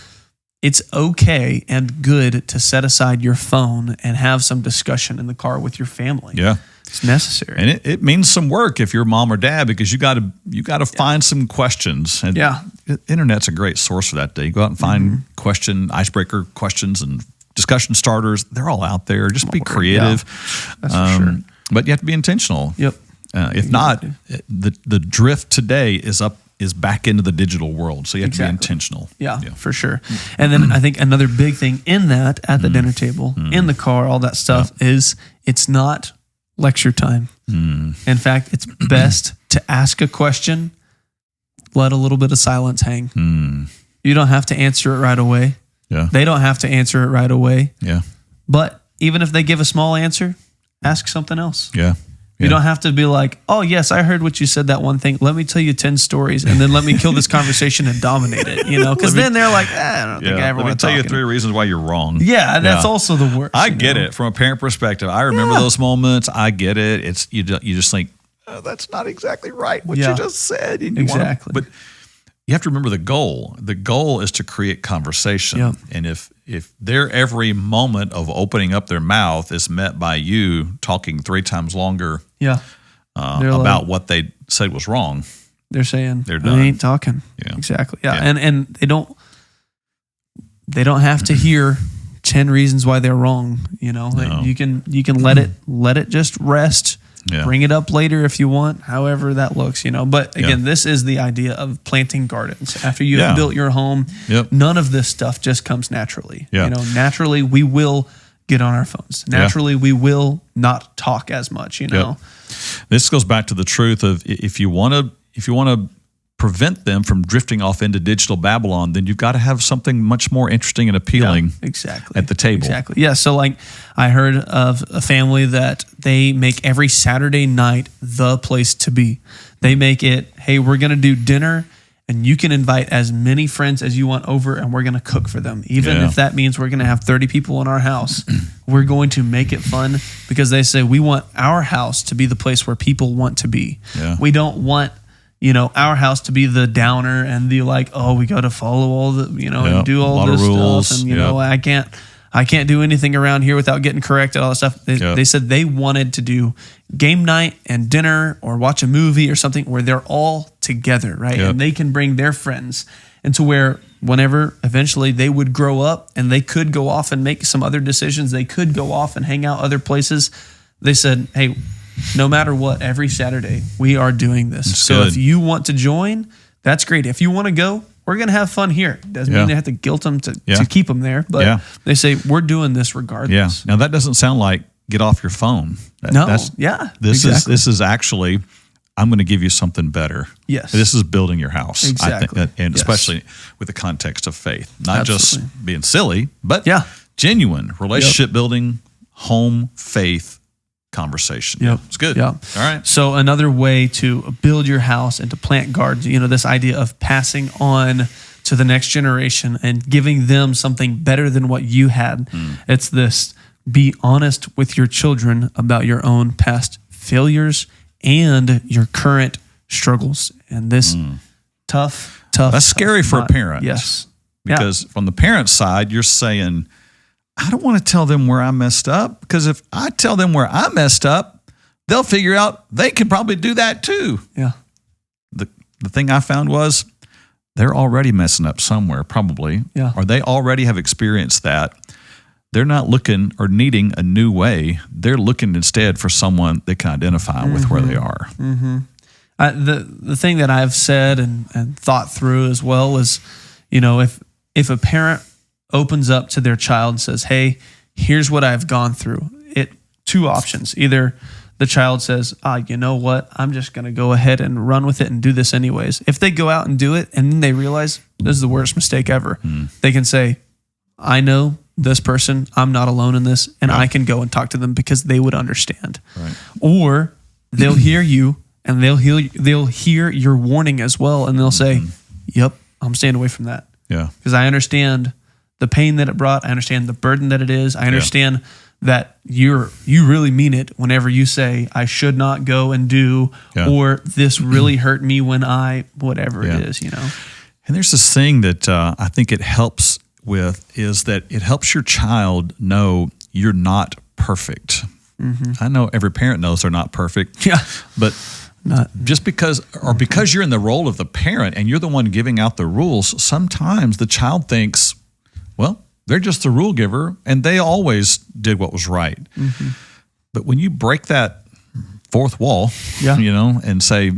Speaker 2: It's okay and good to set aside your phone and have some discussion in the car with your family. Yeah. It's necessary.
Speaker 1: And it means some work if you're mom or dad, because you got to find some questions. And the internet's a great source for that. You go out and find icebreaker questions and discussion starters. They're all out there. Just be creative.
Speaker 2: That's for sure.
Speaker 1: But you have to be intentional.
Speaker 2: Yep.
Speaker 1: If not, the drift today is back into the digital world. So you have to be intentional.
Speaker 2: Yeah, for sure. And then I think another big thing in that, at the dinner table, in the car, all that stuff, is it's not lecture time. In fact, it's best to ask a question, let a little bit of silence hang. You don't have to answer it right away. They don't have to answer it right away. But even if they give a small answer, ask something else. You don't have to be like, oh, yes, I heard what you said, that one thing. Let me tell you 10 stories, and then let me kill this conversation and dominate it, Because then they're like, I don't think I ever want to
Speaker 1: tell you 3 reasons why you're wrong.
Speaker 2: Yeah, that's also the worst.
Speaker 1: I get it from a parent perspective. I remember those moments. I get it. It's you just think, oh, that's not exactly right what you just said.
Speaker 2: Exactly.
Speaker 1: But you have to remember the goal. The goal is to create conversation. And if their every moment of opening up their mouth is met by you talking 3 times longer about what they said was wrong,
Speaker 2: they're saying
Speaker 1: they're done.
Speaker 2: They ain't talking. Exactly. And they don't have to hear 10 reasons why they're wrong. No. You can let it just rest. Bring it up later if you want, however that looks, But again, this is the idea of planting gardens. After you have built your home, none of this stuff just comes naturally. Naturally, we will get on our phones. Naturally, we will not talk as much,
Speaker 1: This goes back to the truth of if you want if you want to prevent them from drifting off into digital Babylon, then you've got to have something much more interesting and appealing at the table.
Speaker 2: Exactly. Yeah. So like I heard of a family that they make every Saturday night the place to be. They make it, hey, we're going to do dinner and you can invite as many friends as you want over and we're going to cook for them. Even if that means we're going to have 30 people in our house, we're going to make it fun because they say we want our house to be the place where people want to be.
Speaker 1: Yeah.
Speaker 2: We don't want our house to be the downer and the like, oh, we got to follow all the, and do all this stuff. And, I can't do anything around here without getting corrected, all that stuff. They said they wanted to do game night and dinner or watch a movie or something where they're all together, right? And they can bring their friends. And to where whenever eventually they would grow up and they could go off and make some other decisions, they could go off and hang out other places. They said, hey, no matter what, every Saturday we are doing this.
Speaker 1: That's
Speaker 2: so
Speaker 1: good.
Speaker 2: if you want to join, that's great. If you want to go, we're going to have fun here. Doesn't mean they have to guilt them to keep them there, but they say we're doing this regardless.
Speaker 1: Yeah. Now that doesn't sound like get off your phone. This is actually, I'm going to give you something better.
Speaker 2: Yes.
Speaker 1: This is building your house.
Speaker 2: Exactly.
Speaker 1: I think, and especially with the context of faith, not just being silly, but genuine relationship building, home faith conversation. It's good. All right.
Speaker 2: So another way to build your house and to plant gardens, this idea of passing on to the next generation and giving them something better than what you had. It's this: be honest with your children about your own past failures and your current struggles. And this tough.
Speaker 1: That's scary for a parent.
Speaker 2: Yes.
Speaker 1: Because from the parent side, you're saying, I don't want to tell them where I messed up, because if I tell them where I messed up, they'll figure out they can probably do that too.
Speaker 2: Yeah.
Speaker 1: The thing I found was they're already messing up somewhere, probably.
Speaker 2: Yeah.
Speaker 1: Or they already have experienced that. They're not looking or needing a new way. They're looking instead for someone they can identify with where they are.
Speaker 2: The thing that I've said and thought through as well is, if a parent opens up to their child and says, hey, here's what I've gone through. Two options. Either the child says, you know what? I'm just going to go ahead and run with it and do this anyways. If they go out and do it and then they realize this is the worst mistake ever, they can say, I know this person, I'm not alone in this, and I can go and talk to them because they would understand.
Speaker 1: Right.
Speaker 2: Or they'll hear you and they'll hear your warning as well, and they'll say, yep, I'm staying away from that.
Speaker 1: Yeah.
Speaker 2: Because I understand the pain that it brought. I understand the burden that it is. I understand that you really mean it whenever you say, I should not go and do, or this really hurt me when whatever it is,
Speaker 1: And there's this thing that I think it helps with, is that it helps your child know you're not perfect. I know every parent knows they're not perfect.
Speaker 2: Yeah.
Speaker 1: But just because you're in the role of the parent and you're the one giving out the rules, sometimes the child thinks, well, they're just the rule giver and they always did what was right. But when you break that fourth wall, and say,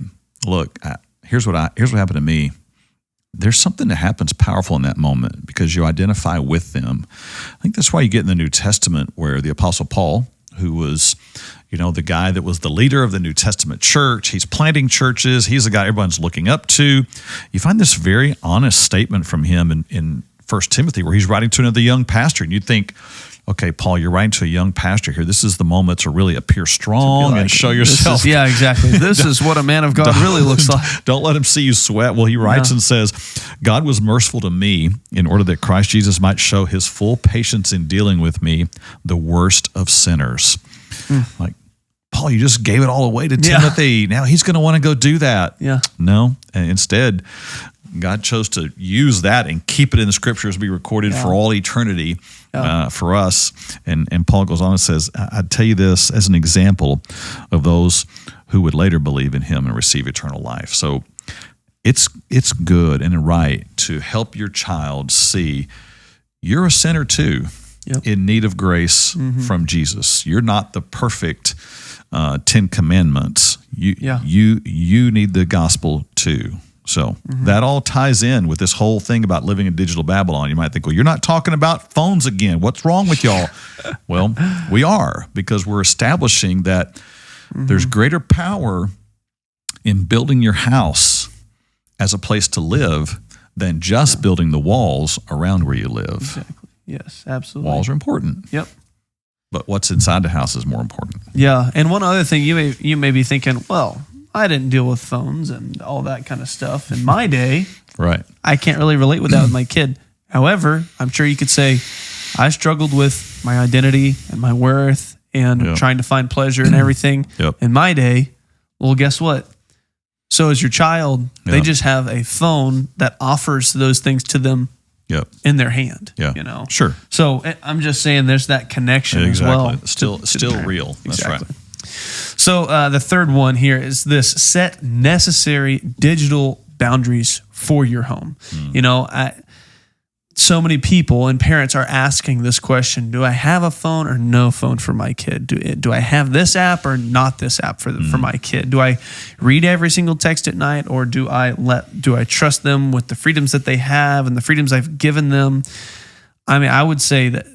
Speaker 1: look, here's what happened to me. There's something that happens powerful in that moment because you identify with them. I think that's why you get in the New Testament where the Apostle Paul, who was, the guy that was the leader of the New Testament church, he's planting churches, he's the guy everyone's looking up to. You find this very honest statement from him in 1 Timothy where he's writing to another young pastor, and you'd think, okay, Paul, you're writing to a young pastor here. This is the moment to really appear strong and show yourself.
Speaker 2: Exactly. This is what a man of God really looks like.
Speaker 1: Don't let him see you sweat. Well, he writes and says, God was merciful to me in order that Christ Jesus might show his full patience in dealing with me, the worst of sinners. Like, Paul, you just gave it all away to Timothy. Now he's going to want to go do that.
Speaker 2: Yeah.
Speaker 1: No, and instead, God chose to use that and keep it in the scriptures, be recorded for all eternity for us. And Paul goes on and says, I tell you this as an example of those who would later believe in him and receive eternal life. So it's good and right to help your child see you're a sinner too, in need of grace from Jesus. You're not the perfect 10 Commandments. You need the gospel too. So that all ties in with this whole thing about living in digital Babylon. You might think, well, you're not talking about phones again. What's wrong with y'all? Well, we are, because we're establishing that there's greater power in building your house as a place to live than just building the walls around where you live.
Speaker 2: Exactly. Yes, absolutely.
Speaker 1: Walls are important.
Speaker 2: Yep.
Speaker 1: But what's inside the house is more important.
Speaker 2: Yeah. And one other thing, you may be thinking, well, I didn't deal with phones and all that kind of stuff in my day.
Speaker 1: Right.
Speaker 2: I can't really relate with that with my kid. However, I'm sure you could say I struggled with my identity and my worth and trying to find pleasure and everything in my day. Well, guess what? So as your child, they just have a phone that offers those things to them in their hand.
Speaker 1: Yeah.
Speaker 2: You know?
Speaker 1: Sure.
Speaker 2: So I'm just saying there's that connection as well.
Speaker 1: Still real. That's right.
Speaker 2: So the third one here is this: set necessary digital boundaries for your home. You know, so many people and parents are asking this question: do I have a phone or no phone for my kid? Do I have this app or not this app for my kid? Do I read every single text at night, or do I trust them with the freedoms that they have and the freedoms I've given them? I mean, I would say that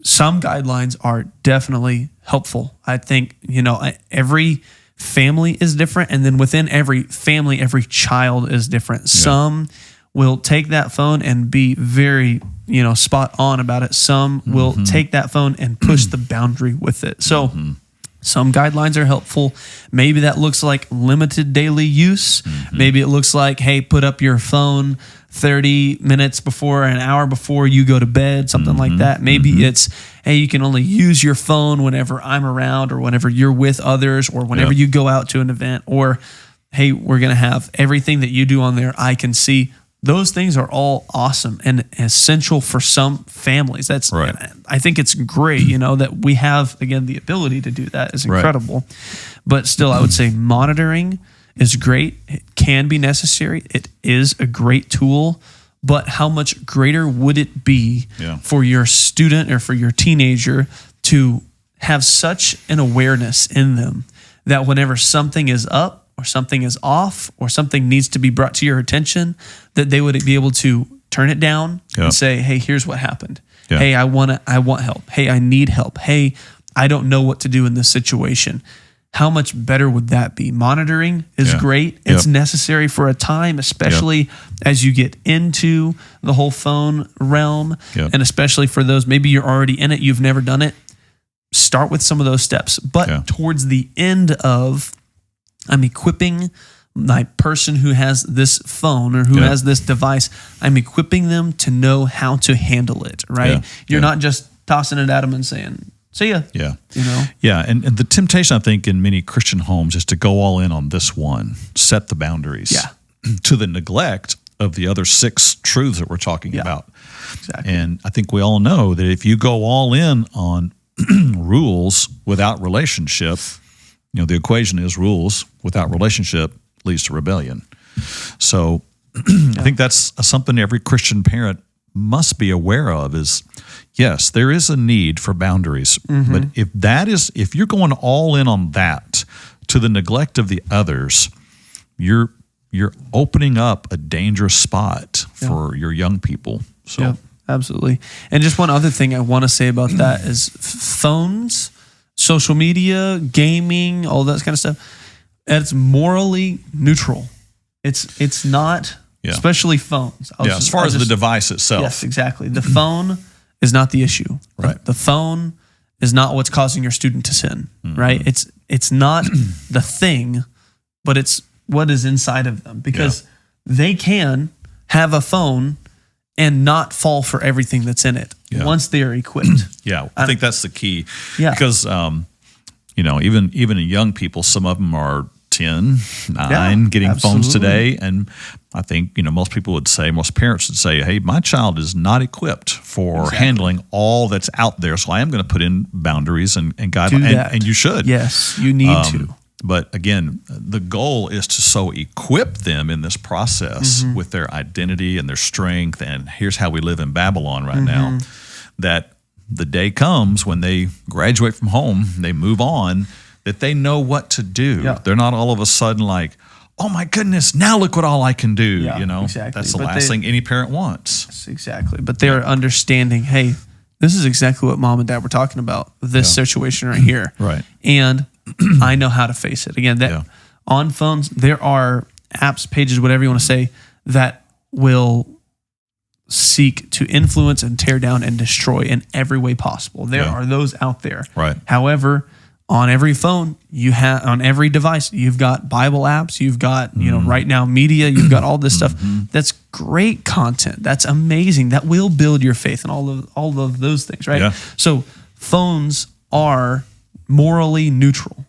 Speaker 2: some guidelines are definitely helpful. I think, you know, every family is different, and then within every family, every child is different. Yeah. Some will take that phone and be very, you know, spot on about it. Some will take that phone and push the boundary with it. So some guidelines are helpful. Maybe that looks like limited daily use. Maybe it looks like, hey, put up your phone 30 minutes before, an hour before you go to bed, something like that. Maybe it's, hey, you can only use your phone whenever I'm around or whenever you're with others or whenever you go out to an event, or, hey, we're going to have everything that you do on there I can see. Those things are all awesome and essential for some families. That's right. I think it's great, you know, that we have, again, the ability to do that is incredible. Right. But still, I would say monitoring is great. It can be necessary. It is a great tool. But how much greater would it be for your student or for your teenager to have such an awareness in them that whenever something is up, or something is off, or something needs to be brought to your attention, that they would be able to turn it down and say, hey, here's what happened. Hey, I want help. Hey, I need help. Hey, I don't know what to do in this situation. How much better would that be? Monitoring is great. It's necessary for a time, especially as you get into the whole phone realm, and especially for those, maybe you're already in it, you've never done it. Start with some of those steps. But towards the end of, I'm equipping my person who has this phone or who has this device, I'm equipping them to know how to handle it, right? You're not just tossing it at them and saying, see ya. Yeah. You know?
Speaker 1: Yeah. And the temptation, I think, in many Christian homes is to go all in on this one, set the boundaries to the neglect of the other 6 truths that we're talking about. Exactly. And I think we all know that if you go all in on rules without relationship, you know, the equation is rules without relationship leads to rebellion. So I think that's something every Christian parent must be aware of is, yes, there is a need for boundaries. But if you're going all in on that to the neglect of the others, you're opening up a dangerous spot for your young people. So
Speaker 2: absolutely. And just one other thing I want to say about that is phones, social media, gaming, all that kind of stuff, it's morally neutral. It's not, especially phones.
Speaker 1: As far as the device itself.
Speaker 2: Yes, exactly. The phone is not the issue. Right. The phone is not what's causing your student to sin, right? It's not the thing, but it's what is inside of them, because they can have a phone and not fall for everything that's in it once they are equipped.
Speaker 1: I think that's the key. Because, you know, even in young people, some of them are 10, 9, getting phones today. And I think, you know, most parents would say, hey, my child is not equipped for handling all that's out there. So I am going to put in boundaries and guidelines. And you should.
Speaker 2: Yes, you need to.
Speaker 1: But again, the goal is to so equip them in this process with their identity and their strength. And here's how we live in Babylon right now, that the day comes when they graduate from home, they move on, that they know what to do. They're not all of a sudden like, oh my goodness, now look what all I can do. You know, that's the last thing any parent wants.
Speaker 2: Yes, exactly. But they're understanding, hey, this is exactly what mom and dad were talking about, this situation right here.
Speaker 1: Right.
Speaker 2: And I know how to face it. Again, that on phones, there are apps, pages, whatever you want to say, that will seek to influence and tear down and destroy in every way possible. There are those out there.
Speaker 1: Right.
Speaker 2: However, on every phone, on every device, you've got Bible apps, you've got, right now media, you've got all this stuff. That's great content. That's amazing. That will build your faith and all of those things, right?
Speaker 1: Yeah.
Speaker 2: So phones are morally neutral.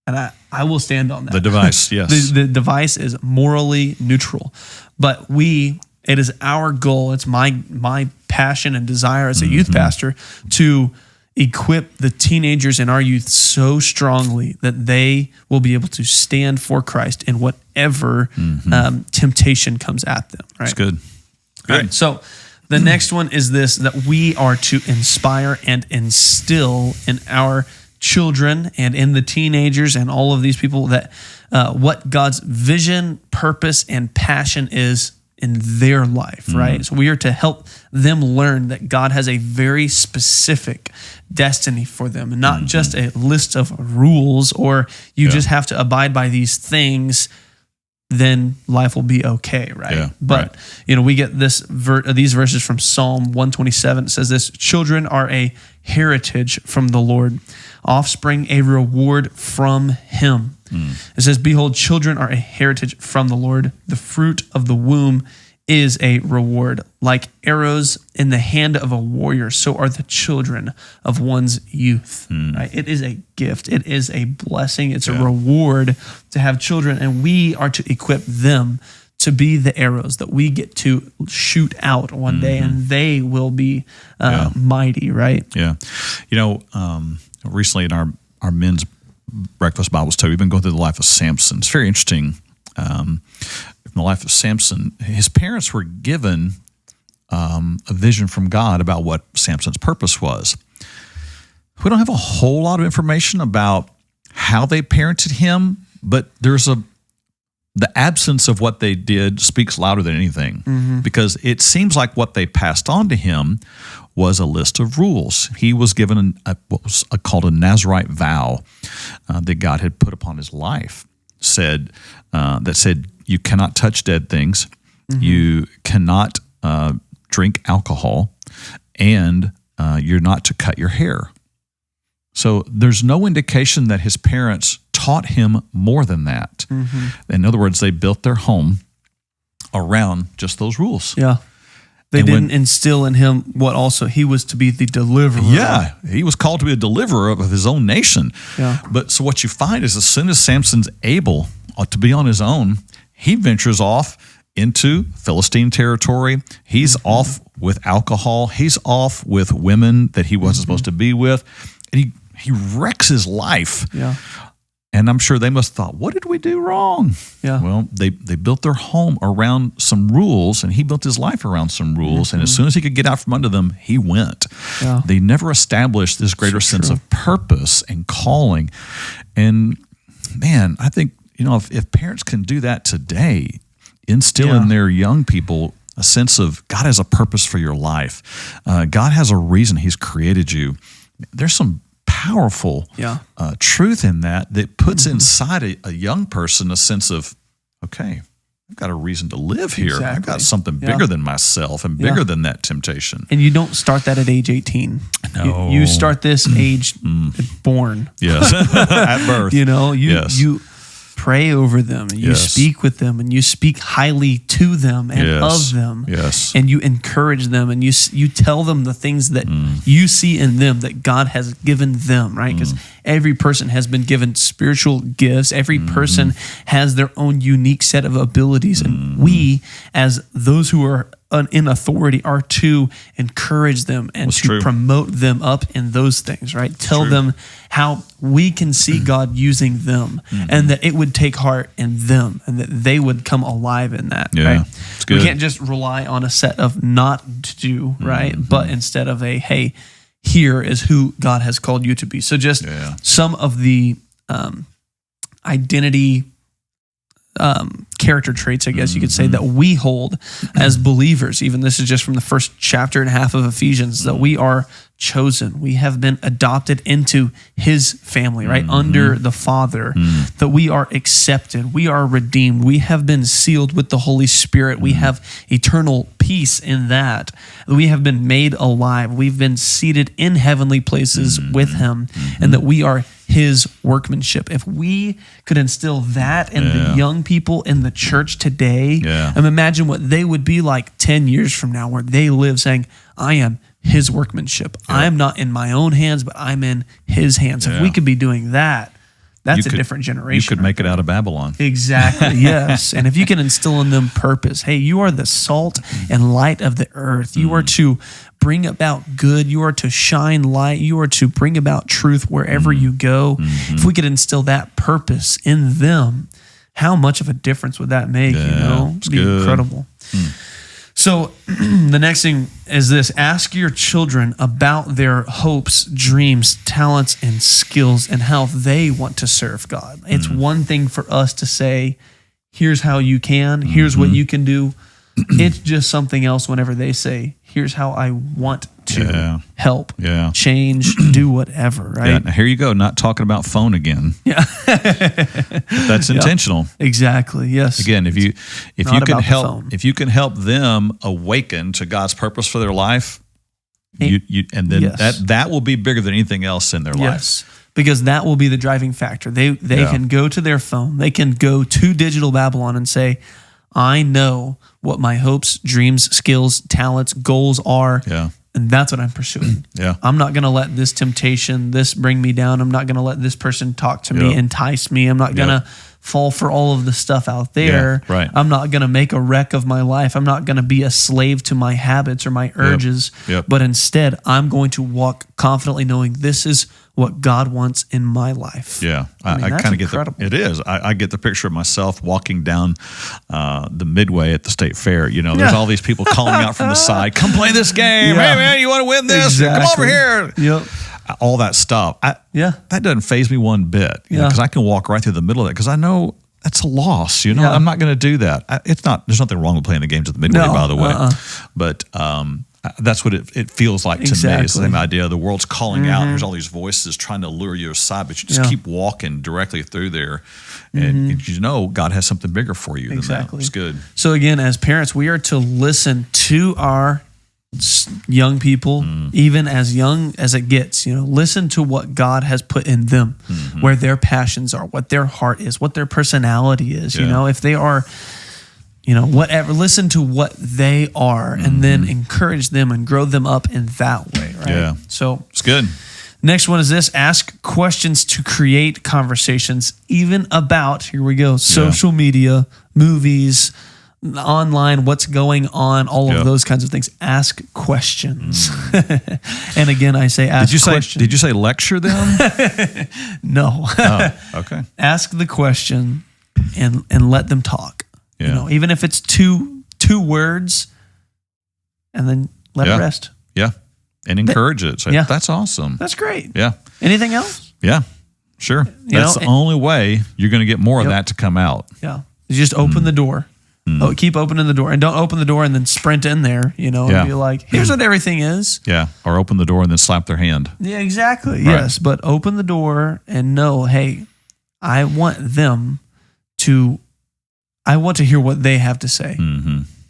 Speaker 2: And I will stand on that.
Speaker 1: The device, yes.
Speaker 2: The device is morally neutral. But it is our goal, it's my passion and desire as a youth pastor to equip the teenagers in our youth so strongly that they will be able to stand for Christ in whatever temptation comes at them. Right?
Speaker 1: That's good.
Speaker 2: All right, so the next one is this, that we are to inspire and instill in our children and in the teenagers and all of these people that what God's vision, purpose, and passion is in their life, right? So we are to help them learn that God has a very specific destiny for them, and not just a list of rules, or you just have to abide by these things, then life will be okay, right?
Speaker 1: Yeah,
Speaker 2: but we get these verses from Psalm 127. It says this: children are a heritage from the Lord, offspring a reward from him. It says, behold, children are a heritage from the Lord. The fruit of the womb is a reward. Like arrows in the hand of a warrior, so are the children of one's youth. Right? It is a gift. It is a blessing. It's a reward to have children, and we are to equip them to be the arrows that we get to shoot out one day, and they will be mighty, right?
Speaker 1: Yeah. Recently in our men's breakfast Bible study, we've been going through the life of Samson. It's very interesting. In the life of Samson, his parents were given a vision from God about what Samson's purpose was. We don't have a whole lot of information about how they parented him, but the absence of what they did speaks louder than anything, because it seems like what they passed on to him was a list of rules. He was given what was called a Nazirite vow that God had put upon his life. That said, you cannot touch dead things, you cannot drink alcohol, and you're not to cut your hair. So there's no indication that his parents taught him more than that. In other words, they built their home around just those rules.
Speaker 2: Yeah. They didn't instill in him what also he was to be the deliverer.
Speaker 1: Yeah, he was called to be a deliverer of his own nation.
Speaker 2: Yeah.
Speaker 1: But so what you find is as soon as Samson's able to be on his own, he ventures off into Philistine territory. He's off with alcohol. He's off with women that he wasn't supposed to be with. And he wrecks his life.
Speaker 2: Yeah.
Speaker 1: And I'm sure they must have thought, what did we do wrong?
Speaker 2: Yeah.
Speaker 1: Well, they built their home around some rules, and he built his life around some rules. And as soon as he could get out from under them, he went.
Speaker 2: Yeah.
Speaker 1: They never established this greater sense of purpose and calling. And man, I think, if parents can do that today, instill in their young people a sense of God has a purpose for your life. God has a reason he's created you. There's some powerful truth in that puts inside a young person a sense of, okay, I've got a reason to live here.
Speaker 2: Exactly.
Speaker 1: I've got something bigger than myself and bigger than that temptation.
Speaker 2: And you don't start that at age 18.
Speaker 1: No.
Speaker 2: You start this age born.
Speaker 1: Yes, at birth.
Speaker 2: You pray over them, and you speak with them, and you speak highly to them and of them.
Speaker 1: Yes.
Speaker 2: And you encourage them, and you tell them the things that you see in them that God has given them, right? Because every person has been given spiritual gifts. Every person has their own unique set of abilities. And we, as those who are in authority, are to encourage them and promote them up in those things, right? Tell them how we can see God using them, and that it would take heart in them, and that they would come alive in that, right?
Speaker 1: It's good.
Speaker 2: We can't just rely on a set of not to do, right? But instead of hey, here is who God has called you to be. So just some of the identity character traits, I guess you could say, that we hold as believers. Even this is just from the first chapter and a half of Ephesians, that we are chosen. We have been adopted into his family, right? Under the Father, that we are accepted. We are redeemed. We have been sealed with the Holy Spirit. We have eternal peace in that. We have been made alive. We've been seated in heavenly places with him, and that we are his workmanship. If we could instill that in the young people in the church today, and imagine what they would be like 10 years from now, where they live saying, I am his workmanship. I am not in my own hands, but I'm in his hands. If we could be doing that, that's a different generation.
Speaker 1: You could make it out of Babylon.
Speaker 2: Exactly, yes. And if you can instill in them purpose, hey, you are the salt and light of the earth. You are to bring about good. You are to shine light. You are to bring about truth wherever you go. If we could instill that purpose in them, how much of a difference would that make? It'd be incredible. So the next thing is this: ask your children about their hopes, dreams, talents, and skills, and how they want to serve God. It's one thing for us to say, here's how you can, here's what you can do. It's just something else whenever they say, here's how I want to help, change, do whatever, right?
Speaker 1: Yeah. Now here you go, not talking about phone again. Yeah. That's intentional.
Speaker 2: Exactly. Yes.
Speaker 1: Again, if you can help them awaken to God's purpose for their life, that will be bigger than anything else in their lives.
Speaker 2: Because that will be the driving factor. They can go to their phone, they can go to Digital Babylon and say, I know what my hopes, dreams, skills, talents, goals are. Yeah. And that's what I'm pursuing. I'm not going to let this temptation, this bring me down. I'm not going to let this person talk to me, entice me. I'm not going to fall for all of the stuff out there.
Speaker 1: Right.
Speaker 2: I'm not going to make a wreck of my life. I'm not going to be a slave to my habits or my urges. But instead, I'm going to walk confidently knowing this is what God wants in my life.
Speaker 1: Yeah, I kind of get it is. I get the picture of myself walking down the midway at the state fair. There's all these people calling out from the side, come play this game. Hey, man, you want to win this? Come over here. Yep. All that stuff. That doesn't faze me one bit. Because I can walk right through the middle of it because I know that's a loss. I'm not going to do that. There's nothing wrong with playing the games at the midway, by the way. But that's what it feels like to me. It's the same idea. The world's calling out. There's all these voices trying to lure you aside, but you just keep walking directly through there. And God has something bigger for you than that. It's good.
Speaker 2: So again, as parents, we are to listen to our young people, even as young as it gets. Listen to what God has put in them, where their passions are, what their heart is, what their personality is. If they are, whatever, listen to what they are, and then encourage them and grow them up in that way. Right?
Speaker 1: Yeah.
Speaker 2: So
Speaker 1: it's good.
Speaker 2: Next one is this: ask questions to create conversations, even about, here we go, social media, movies, online, what's going on, all of those kinds of things. Ask questions. And again, I say ask questions.
Speaker 1: Did you say lecture them?
Speaker 2: No.
Speaker 1: Oh, okay.
Speaker 2: Ask the question and let them talk. Even if it's two words, and then let it rest.
Speaker 1: Yeah. And encourage it. Say, that's awesome.
Speaker 2: That's great.
Speaker 1: Yeah.
Speaker 2: Anything else?
Speaker 1: Yeah. Sure. That's the only way you're going to get more of that to come out.
Speaker 2: Yeah. You just open the door. Oh, keep opening the door, and don't open the door and then sprint in there, and be like, here's what everything is.
Speaker 1: Yeah. Or open the door and then slap their hand.
Speaker 2: Yeah, exactly. Right. Yes. But open the door and know, hey, I want to hear what they have to say.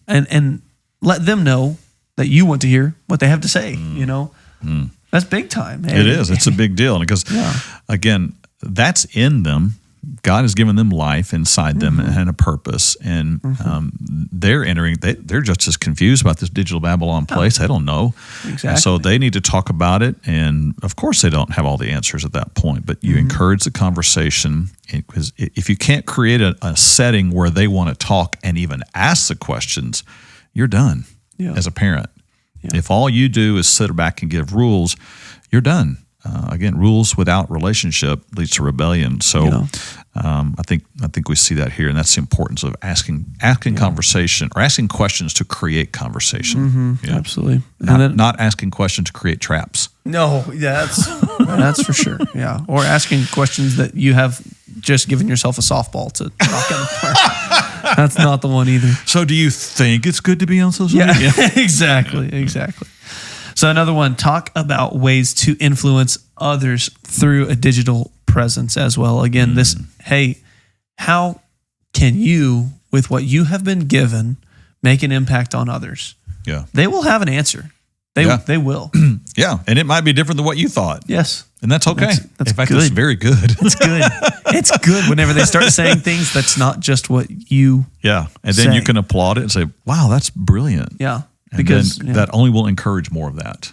Speaker 2: And let them know that you want to hear what they have to say. That's big time.
Speaker 1: It is. It's a big deal. Because again, that's in them. God has given them life inside them and a purpose, and they're entering. They're just as confused about this digital Babylon place. They don't know, and so they need to talk about it. And of course, they don't have all the answers at that point. But you encourage the conversation, because if you can't create a setting where they want to talk and even ask the questions, you're done as a parent. If all you do is sit back and give rules, you're done. Again, rules without relationship leads to rebellion. So I think we see that here, and that's the importance of asking conversation, or asking questions to create conversation.
Speaker 2: Absolutely.
Speaker 1: Not asking questions to create traps.
Speaker 2: No, that's for sure. Yeah, or asking questions that you have just giving yourself a softball to knock out the park. That's not the one either.
Speaker 1: So do you think it's good to be on social media?
Speaker 2: Exactly. So another one, talk about ways to influence others through a digital presence as well. Again, hey, how can you, with what you have been given, make an impact on others?
Speaker 1: Yeah.
Speaker 2: They will have an answer. They will.
Speaker 1: Yeah. And it might be different than what you thought.
Speaker 2: Yes.
Speaker 1: And that's okay.
Speaker 2: That's
Speaker 1: in fact,
Speaker 2: good.
Speaker 1: it's very good.
Speaker 2: It's good. It's good whenever they start saying things that's not just what you
Speaker 1: Yeah. And then you can applaud it and say, wow, that's brilliant.
Speaker 2: Yeah.
Speaker 1: And
Speaker 2: Because
Speaker 1: then that only will encourage more of that.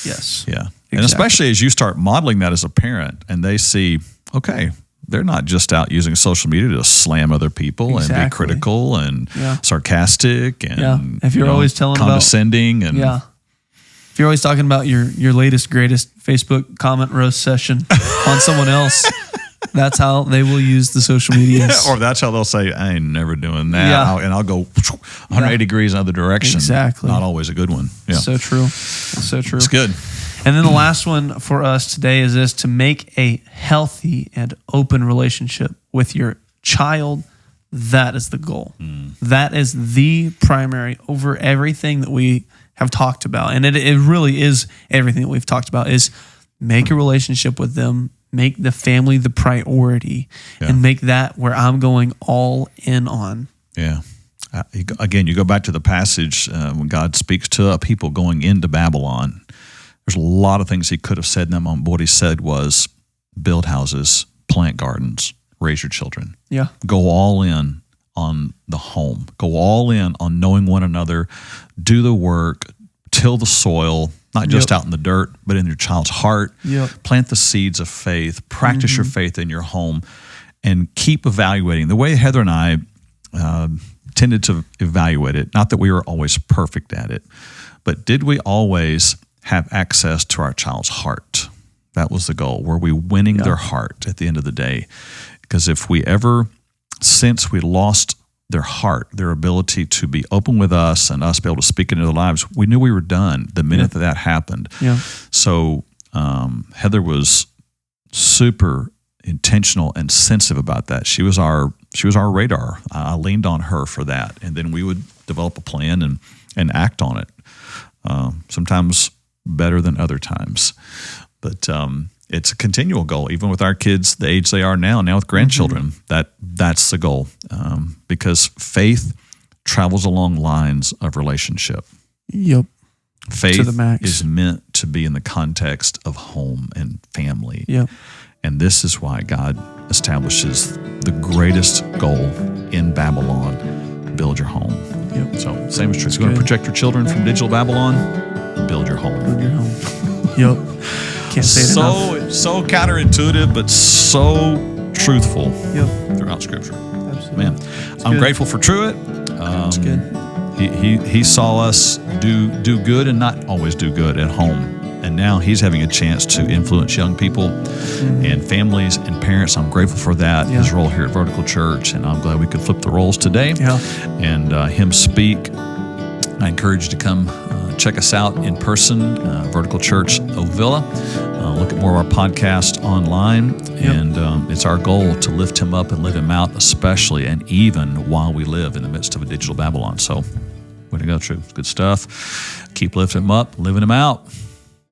Speaker 2: Yes.
Speaker 1: Yeah. And especially as you start modeling that as a parent and they see, okay, they're not just out using social media to slam other people and be critical and sarcastic and
Speaker 2: if you're always telling
Speaker 1: condescending and
Speaker 2: if you're always talking about your latest greatest Facebook comment roast session on someone else, that's how they will use the social media.
Speaker 1: Or that's how they'll say, I ain't never doing that.
Speaker 2: Yeah.
Speaker 1: I'll go 180 degrees in the other direction.
Speaker 2: Exactly.
Speaker 1: Not always a good one. Yeah.
Speaker 2: So true. So true.
Speaker 1: It's good.
Speaker 2: And then the last one for us today is this: to make a healthy and open relationship with your child. That is the goal. That is the primary over everything that we have talked about. And it really is everything that we've talked about is make a relationship with them, make the family the priority, and make that where I'm going all in on.
Speaker 1: Yeah. Again, you go back to the passage when God speaks to a people going into Babylon. There's a lot of things he could have said to them. What he said was build houses, plant gardens, raise your children.
Speaker 2: Yeah.
Speaker 1: Go all in on the home. Go all in on knowing one another. Do the work. Till the soil, not just out in the dirt, but in your child's heart. Plant the seeds of faith. Practice your faith in your home. And keep evaluating. The way Heather and I tended to evaluate it, not that we were always perfect at it, but did we always have access to our child's heart? That was the goal. Were we winning their heart at the end of the day? Because if we ever, since we lost their heart, their ability to be open with us and us be able to speak into their lives, we knew we were done the minute that happened. Yeah. So Heather was super intentional and sensitive about that. She was our radar. I leaned on her for that, and then we would develop a plan and act on it. Sometimes better than other times, but it's a continual goal. Even with our kids, the age they are now with grandchildren, that's the goal, because faith travels along lines of relationship.
Speaker 2: Yep.
Speaker 1: Faith is meant to be in the context of home and family.
Speaker 2: Yep.
Speaker 1: And this is why God establishes the greatest goal in Babylon: build your home. Yep. So same as true. If you want to protect your children from digital Babylon, build your home.
Speaker 2: Build your home. Yep. Can't say it enough. So counterintuitive, but so truthful throughout Scripture. Absolutely. Man, I'm grateful for Truett. That's good. He saw us do good and not always do good at home. And now he's having a chance to influence young people and families and parents. I'm grateful for that, his role here at Vertical Church. And I'm glad we could flip the roles today and him speak. I encourage you to come check us out in person, Vertical Church, Ovilla. Look at more of our podcast online. And it's our goal to lift him up and live him out, especially and even while we live in the midst of a digital Babylon. So way to go, True. Good stuff. Keep lifting him up, living him out.